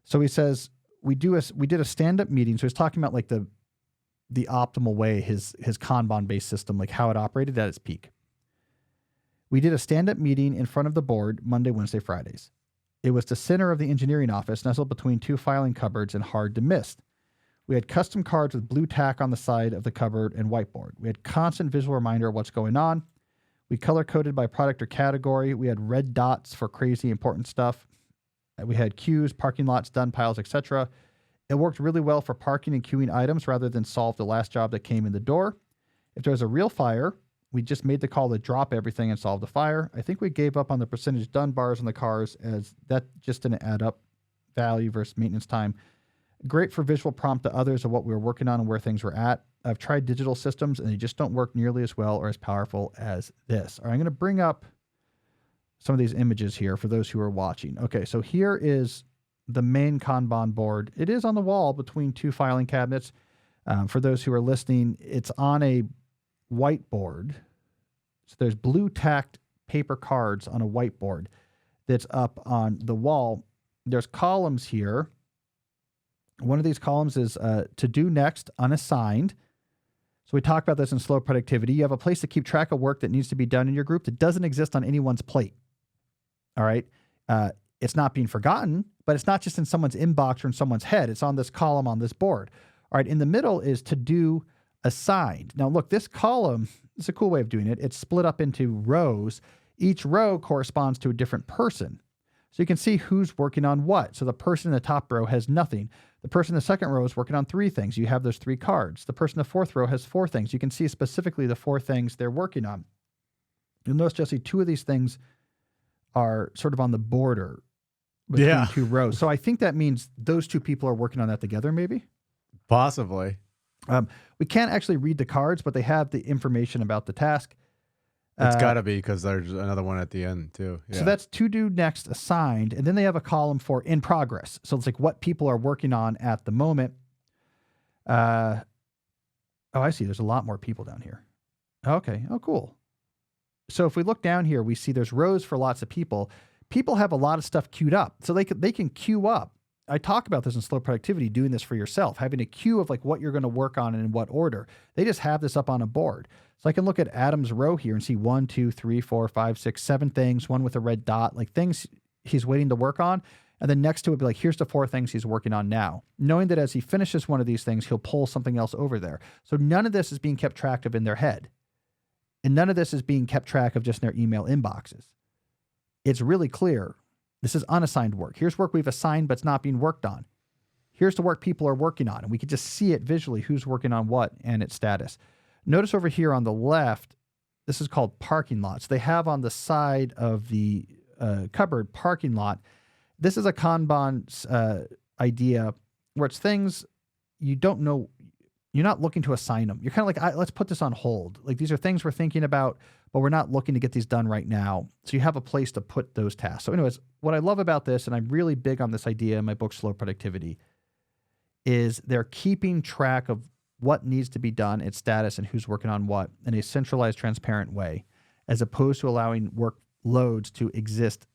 So he says, we did a stand-up meeting. So he's talking about like the optimal way, his Kanban-based system, like how it operated at its peak. We did a stand-up meeting in front of the board Monday, Wednesday, Fridays. It was the center of the engineering office, nestled between two filing cupboards and hard to miss. We had custom cards with blue tack on the side of the cupboard and whiteboard. We had constant visual reminder of what's going on. We color-coded by product or category. We had red dots for crazy important stuff. We had queues, parking lots, done piles, etc. It worked really well for parking and queuing items rather than solve the last job that came in the door. If there was a real fire, we just made the call to drop everything and solve the fire. I think we gave up on the percentage done bars on the cars as that just didn't add up, value versus maintenance time. Great for visual prompt to others of what we were working on and where things were at. I've tried digital systems and they just don't work nearly as well or as powerful as this. All right, I'm going to bring up some of these images here for those who are watching. Okay, so here is the main Kanban board. It is on the wall between two filing cabinets. For those who are listening, it's on a whiteboard. So there's blue tacked paper cards on a whiteboard that's up on the wall. There's columns here. One of these columns is to do next, unassigned. So we talked about this in slow productivity. You have a place to keep track of work that needs to be done in your group that doesn't exist on anyone's plate. All right. It's not being forgotten, but it's not just in someone's inbox or in someone's head. It's on this column on this board. All right. In the middle is to do assigned. Now look, this column is a cool way of doing it. It's split up into rows. Each row corresponds to a different person. So you can see who's working on what. So the person in the top row has nothing. The person in the second row is working on 3 things. You have those 3 cards. The person in the fourth row has 4 things. You can see specifically the 4 things they're working on. You'll notice, Jesse, 2 of these things are sort of on the border between 2 rows. So I think that means those 2 people are working on that together, maybe? Possibly. We can't actually read the cards, but they have the information about the task. It's got to be because there's another one at the end too. Yeah. So that's to do next assigned. And then they have a column for in progress. So it's like what people are working on at the moment. Oh, I see. There's a lot more people down here. Okay. Oh, cool. So if we look down here, we see there's rows for lots of people. People have a lot of stuff queued up. So they can queue up. I talk about this in Slow Productivity, doing this for yourself, having a queue of like what you're going to work on and in what order. They just have this up on a board. So I can look at Adam's row here and see 1, 2, 3, 4, 5, 6, 7 things, one with a red dot, like things he's waiting to work on. And then next to it, be like, here's the 4 things he's working on now, knowing that as he finishes one of these things, he'll pull something else over there. So none of this is being kept track of in their head. And none of this is being kept track of just in their email inboxes. It's really clear. This is unassigned work. Here's work we've assigned, but it's not being worked on. Here's the work people are working on. And we can just see it visually, who's working on what and its status. Notice over here on the left, this is called parking lots. They have on the side of the cupboard parking lot. This is a Kanban idea where it's things you don't know. You're not looking to assign them. You're kind of like, let's put this on hold. Like these are things we're thinking about, but we're not looking to get these done right now. So you have a place to put those tasks. So anyways, what I love about this, and I'm really big on this idea in my book, Slow Productivity, is they're keeping track of what needs to be done, its status, and who's working on what in a centralized, transparent way, as opposed to allowing workloads to exist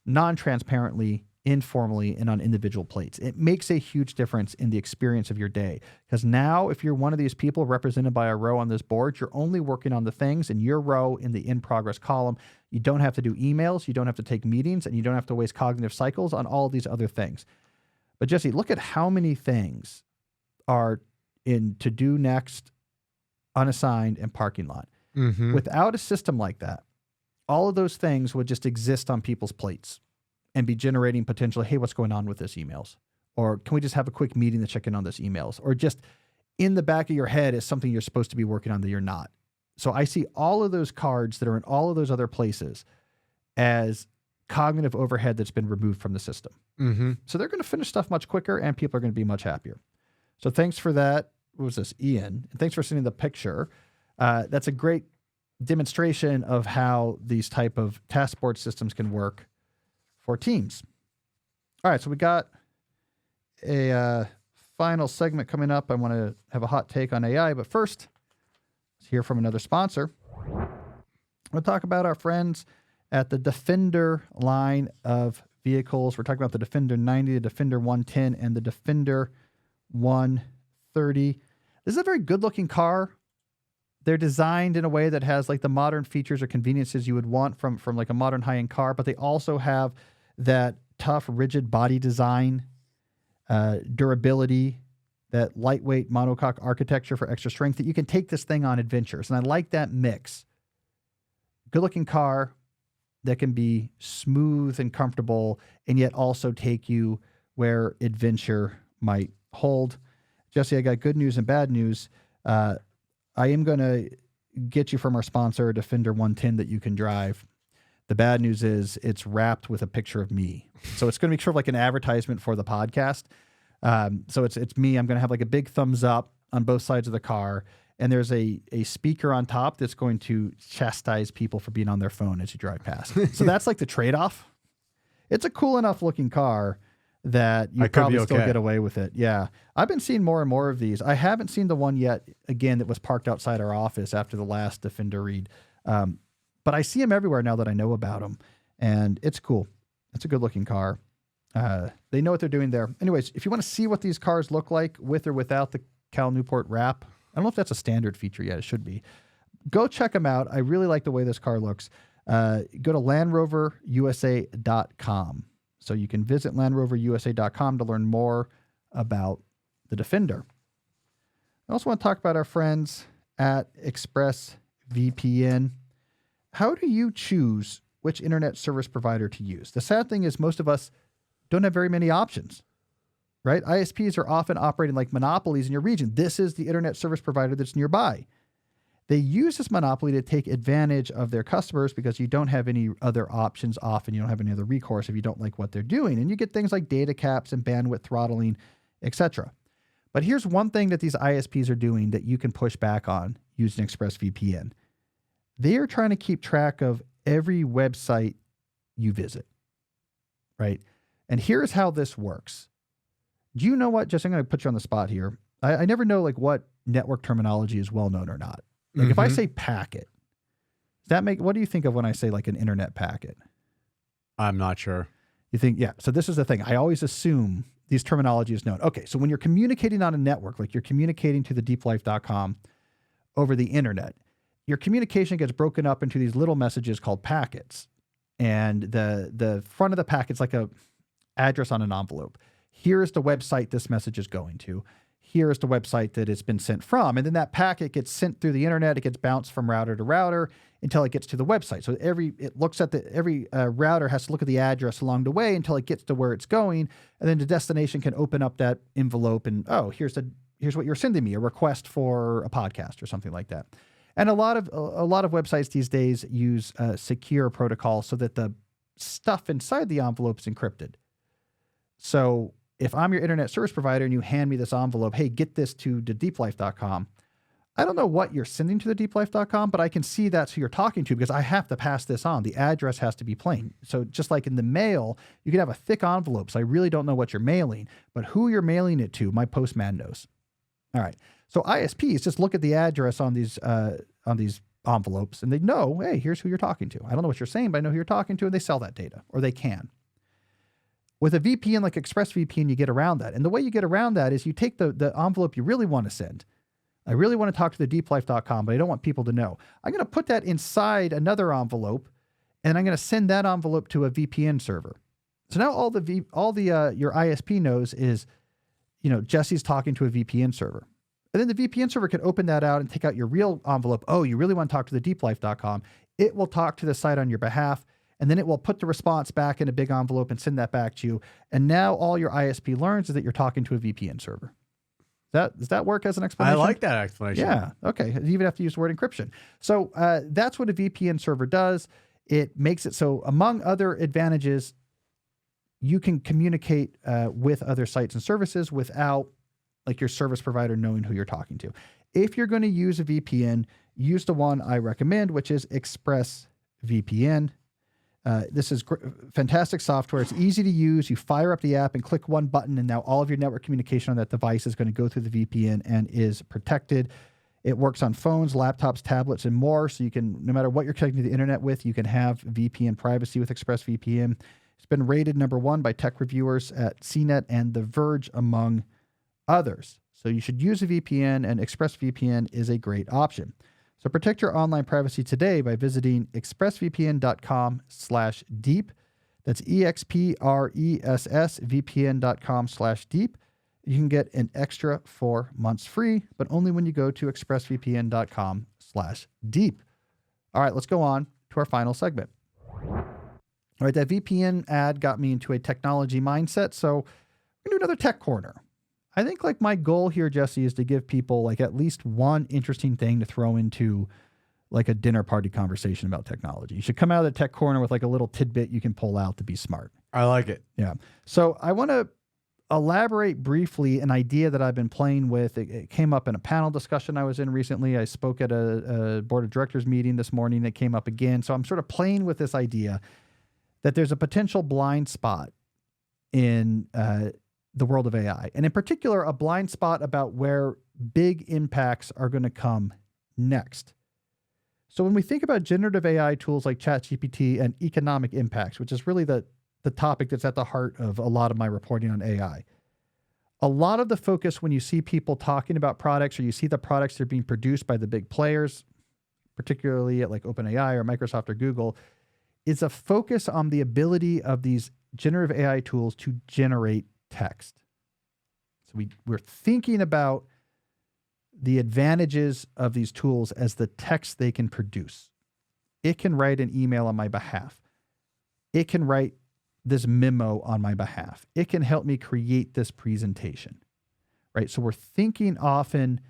non-transparently, informally, and on individual plates. It makes a huge difference in the experience of your day. Because now, if you're one of these people represented by a row on this board, you're only working on the things in your row in the in progress column. You don't have to do emails, you don't have to take meetings, and you don't have to waste cognitive cycles on all these other things. But Jesse, look at how many things are in to do next, unassigned, and parking lot. Mm-hmm. Without a system like that, all of those things would just exist on people's plates and be generating potentially, hey, what's going on with this emails? Or can we just have a quick meeting to check in on this emails? Or just in the back of your head is something you're supposed to be working on that you're not. So I see all of those cards that are in all of those other places as cognitive overhead that's been removed from the system. Mm-hmm. So they're going to finish stuff much quicker and people are going to be much happier. So thanks for that. What was this? Ian. And thanks for sending the picture. That's a great demonstration of how these type of task board systems can work for teams. All right, so we got a final segment coming up. I want to have a hot take on AI, but first, let's hear from another sponsor. We'll talk about our friends at the Defender line of vehicles. We're talking about the Defender 90, the Defender 110, and the Defender 130. This is a very good-looking car. They're designed in a way that has like the modern features or conveniences you would want from like a modern high-end car, but they also have that tough, rigid body design, durability, that lightweight monocoque architecture for extra strength that you can take this thing on adventures. And I like that mix. Good-looking car that can be smooth and comfortable and yet also take you where adventure might hold. Jesse, I got good news and bad news. I am going to get you from our sponsor, Defender 110, that you can drive. The bad news is it's wrapped with a picture of me. So it's going to be sort of like an advertisement for the podcast. So it's me. I'm going to have like a big thumbs up on both sides of the car. And there's a speaker on top that's going to chastise people for being on their phone as you drive past. So that's like the trade-off. It's a cool enough looking car that you probably still get away with it. Yeah. I've been seeing more and more of these. I haven't seen the one yet, again, that was parked outside our office after the last Defender read. But I see them everywhere now that I know about them. And it's cool. It's a good looking car. They know what they're doing there. Anyways, if you want to see what these cars look like with or without the Cal Newport wrap, I don't know if that's a standard feature yet. It should be. Go check them out. I really like the way this car looks. Go to LandRoverUSA.com. So you can visit LandRoverUSA.com to learn more about the Defender. I also want to talk about our friends at ExpressVPN. How do you choose which internet service provider to use? The sad thing is most of us don't have very many options, right? ISPs are often operating like monopolies in your region. This is the internet service provider that's nearby. They use this monopoly to take advantage of their customers because you don't have any other options often. You don't have any other recourse if you don't like what they're doing. And you get things like data caps and bandwidth throttling, etc. But here's one thing that these ISPs are doing that you can push back on using ExpressVPN. they are trying to keep track of every website you visit, right? And here's how this works. Do you know what, Jesse, I'm going to put you on the spot here. I never know like what network terminology is well known or not. Like if I say packet, what do you think of when I say like an internet packet? I'm not sure. You think, yeah. So this is the thing. I always assume these terminology is known. Okay. So when you're communicating on a network, like you're communicating to the deeplife.com over the internet, your communication gets broken up into these little messages called packets. And the front of the packet's like a address on an envelope. Here is the website this message is going to. Here is the website that it's been sent from. And then that packet gets sent through the internet. It gets bounced from router to router until it gets to the website. So every router has to look at the address along the way until it gets to where it's going. And then the destination can open up that envelope and, oh, here's what you're sending me, a request for a podcast or something like that. And a lot of websites these days use secure protocol so that the stuff inside the envelope is encrypted. So if I'm your internet service provider and you hand me this envelope, hey, get this to the deeplife.com. I don't know what you're sending to the deeplife.com, but I can see that's who you're talking to because I have to pass this on. The address has to be plain. So just like in the mail, you can have a thick envelope. So I really don't know what you're mailing, but who you're mailing it to, my postman knows. All right. So ISPs just look at the address on these envelopes and they know, hey, here's who you're talking to. I don't know what you're saying, but I know who you're talking to, and they sell that data, or they can. With a VPN like ExpressVPN, you get around that. And the way you get around that is you take the envelope you really want to send. I really want to talk to the deeplife.com, but I don't want people to know. I'm going to put that inside another envelope, and I'm going to send that envelope to a VPN server. So now your ISP knows is, Jesse's talking to a VPN server. And then the VPN server can open that out and take out your real envelope. Oh, you really want to talk to the deeplife.com. It will talk to the site on your behalf. And then it will put the response back in a big envelope and send that back to you. And now all your ISP learns is that you're talking to a VPN server. Does that work as an explanation? I like that explanation. Yeah. Okay. You even have to use the word encryption. So that's what a VPN server does. It makes it so, among other advantages, you can communicate with other sites and services without like your service provider knowing who you're talking to. If you're going to use a VPN, use the one I recommend, which is ExpressVPN. This is fantastic software. It's easy to use. You fire up the app and click one button, and now all of your network communication on that device is going to go through the VPN and is protected. It works on phones, laptops, tablets, and more. So you can, no matter what you're connecting to the internet with, you can have VPN privacy with ExpressVPN. It's been rated #1 by tech reviewers at CNET and The Verge, among others. So you should use a VPN, and ExpressVPN is a great option. So protect your online privacy today by visiting expressvpn.com/deep. That's expressvpn.com/deep. You can get an extra 4 months free, but only when you go to expressvpn.com/deep. All right, let's go on to our final segment. All right, that VPN ad got me into a technology mindset, so we're going to do another tech corner. I think like my goal here, Jesse, is to give people like at least one interesting thing to throw into like a dinner party conversation about technology. You should come out of the tech corner with like a little tidbit you can pull out to be smart. I like it. Yeah. So I want to elaborate briefly an idea that I've been playing with. It came up in a panel discussion I was in recently. I spoke at a board of directors meeting this morning. It came up again. So I'm sort of playing with this idea that there's a potential blind spot in the world of AI, and in particular, a blind spot about where big impacts are going to come next. So when we think about generative AI tools like ChatGPT and economic impacts, which is really the topic that's at the heart of a lot of my reporting on AI, a lot of the focus when you see people talking about products, or you see the products that are being produced by the big players, particularly at like OpenAI or Microsoft or Google, is a focus on the ability of these generative AI tools to generate text. So we're thinking about the advantages of these tools as the text they can produce. It can write an email on my behalf. It can write this memo on my behalf. It can help me create this presentation, right? So we're thinking often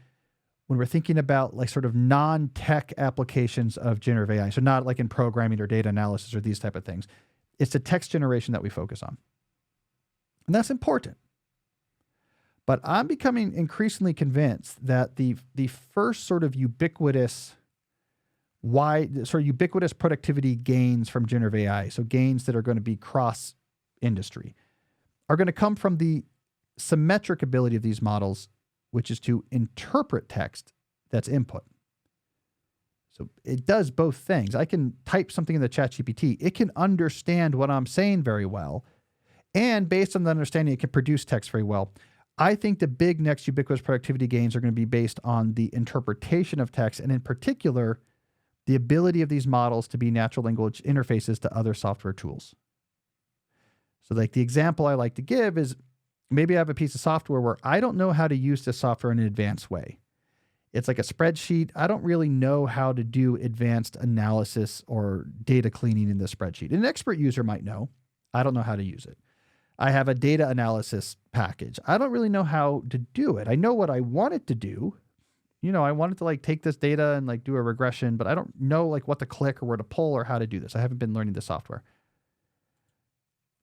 when we're thinking about like sort of non-tech applications of generative AI, so not like in programming or data analysis or these type of things, it's the text generation that we focus on. And that's important. But I'm becoming increasingly convinced that the first sort of ubiquitous sort of ubiquitous productivity gains from generative AI, so gains that are going to be cross industry, are going to come from the symmetric ability of these models, which is to interpret text that's input. So it does both things. I can type something in the ChatGPT. It can understand what I'm saying very well. And based on the understanding, it can produce text very well. I think the big next ubiquitous productivity gains are going to be based on the interpretation of text, and in particular, the ability of these models to be natural language interfaces to other software tools. So like the example I like to give is maybe I have a piece of software where I don't know how to use this software in an advanced way. It's like a spreadsheet. I don't really know how to do advanced analysis or data cleaning in the spreadsheet. An expert user might know. I don't know how to use it. I have a data analysis package. I don't really know how to do it. I know what I want it to do. You know, I want it to like take this data and like do a regression, but I don't know like what to click or where to pull or how to do this. I haven't been learning the software.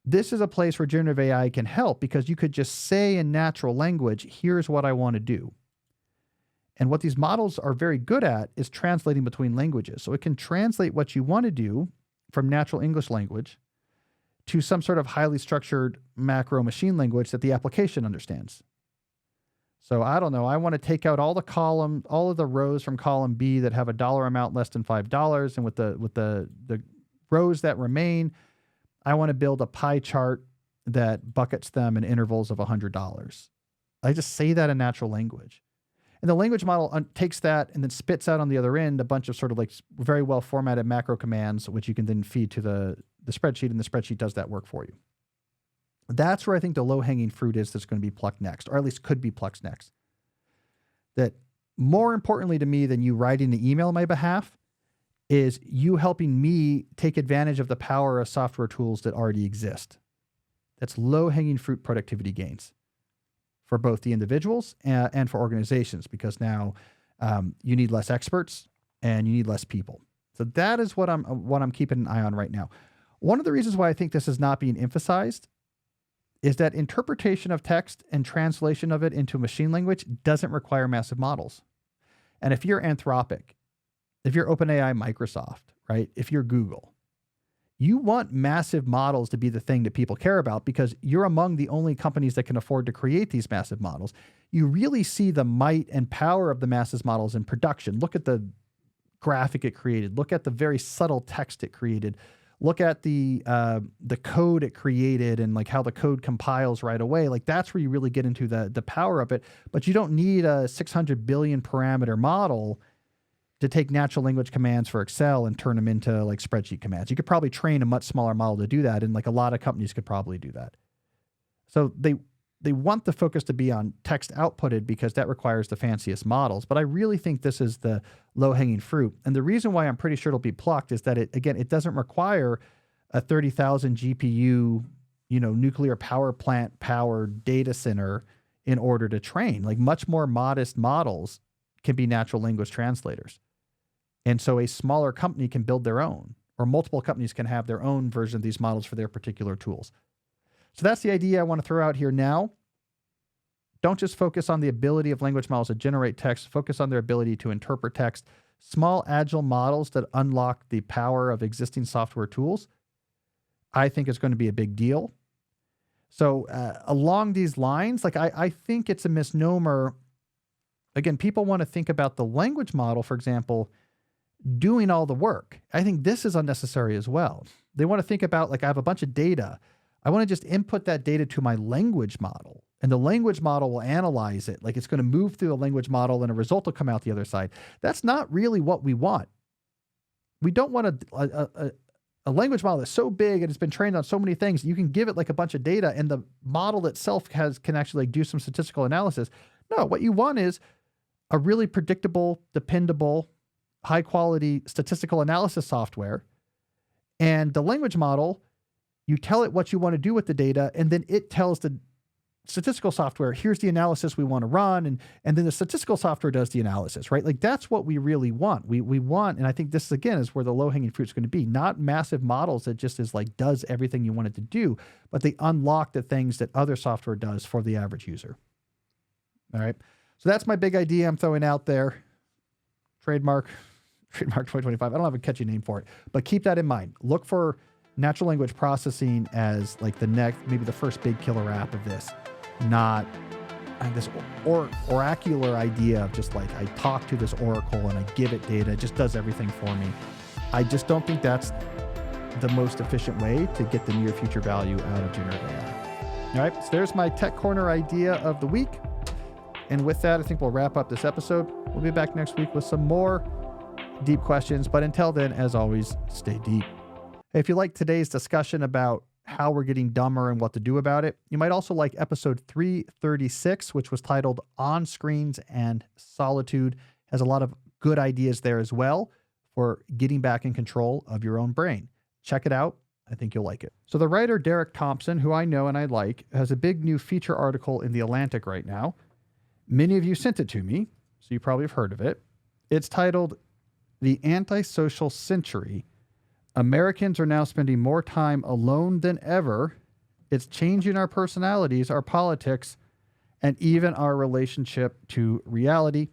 This is a place where generative AI can help because you could just say in natural language, here's what I want to do. And what these models are very good at is translating between languages. So it can translate what you want to do from natural English language to some sort of highly structured macro machine language that the application understands. So I don't know, I want to take out all of the rows from column B that have a dollar amount less than $5. And with the rows that remain, I want to build a pie chart that buckets them in intervals of $100. I just say that in natural language. And the language model takes that and then spits out on the other end a bunch of sort of like very well formatted macro commands, which you can then feed to the spreadsheet, and the spreadsheet does that work for you. That's where I think the low-hanging fruit is that's going to be plucked next, or at least could be plucked next. That more importantly to me than you writing the email on my behalf is you helping me take advantage of the power of software tools that already exist. That's low-hanging fruit productivity gains for both the individuals and for organizations, because now you need less experts and you need less people. So that is what I'm keeping an eye on right now. One of the reasons why I think this is not being emphasized is that interpretation of text and translation of it into machine language doesn't require massive models. And if you're Anthropic, if you're OpenAI, Microsoft, right? If you're Google, you want massive models to be the thing that people care about because you're among the only companies that can afford to create these massive models. You really see the might and power of the massive models in production. Look at the graphic it created. Look at the very subtle text it created. Look at the code it created and like how the code compiles right away. Like that's where you really get into the power of it. But you don't need a 600 billion parameter model to take natural language commands for Excel and turn them into like spreadsheet commands. You could probably train a much smaller model to do that, and like a lot of companies could probably do that. So they want the focus to be on text outputted because that requires the fanciest models. But I really think this is the low-hanging fruit. And the reason why I'm pretty sure it'll be plucked is that it doesn't require a 30,000 GPU, nuclear power plant powered data center in order to train. Like much more modest models can be natural language translators. And so a smaller company can build their own, or multiple companies can have their own version of these models for their particular tools. So that's the idea I want to throw out here now. Don't just focus on the ability of language models to generate text, focus on their ability to interpret text. Small, agile models that unlock the power of existing software tools, I think is going to be a big deal. So along these lines, like I think it's a misnomer. Again, people want to think about the language model, for example, doing all the work. I think this is unnecessary as well. They want to think about, like, I have a bunch of data. I want to just input that data to my language model, and the language model will analyze it. Like it's going to move through a language model and a result will come out the other side. That's not really what we want. We don't want a language model that's so big and it's been trained on so many things. You can give it like a bunch of data and the model itself can actually like do some statistical analysis. No, what you want is a really predictable, dependable, high quality statistical analysis software. And the language model, you tell it what you want to do with the data, and then it tells the statistical software, here's the analysis we want to run, and then the statistical software does the analysis, right? Like that's what we really want. We want, and I think this again is where the low-hanging fruit is going to be, not massive models that just is like does everything you want it to do, but they unlock the things that other software does for the average user. All right. So that's my big idea I'm throwing out there. Trademark. trademark 2025. I don't have a catchy name for it, but keep that in mind. Look for natural language processing as like the next, maybe the first big killer app of this, not this oracular idea of just like I talk to this oracle and I give it data. It just does everything for me. I just don't think that's the most efficient way to get the near future value out of generative AI. All right, so there's my Tech Corner idea of the week. And with that, I think we'll wrap up this episode. We'll be back next week with some more deep questions. But until then, as always, stay deep. Hey, if you like today's discussion about how we're getting dumber and what to do about it, you might also like episode 336, which was titled On Screens and Solitude. Has a lot of good ideas there as well for getting back in control of your own brain. Check it out. I think you'll like it. So the writer Derek Thompson, who I know and I like, has a big new feature article in The Atlantic right now. Many of you sent it to me, so you probably have heard of it. It's titled The Antisocial Century. Americans are now spending more time alone than ever. It's changing our personalities, our politics, and even our relationship to reality.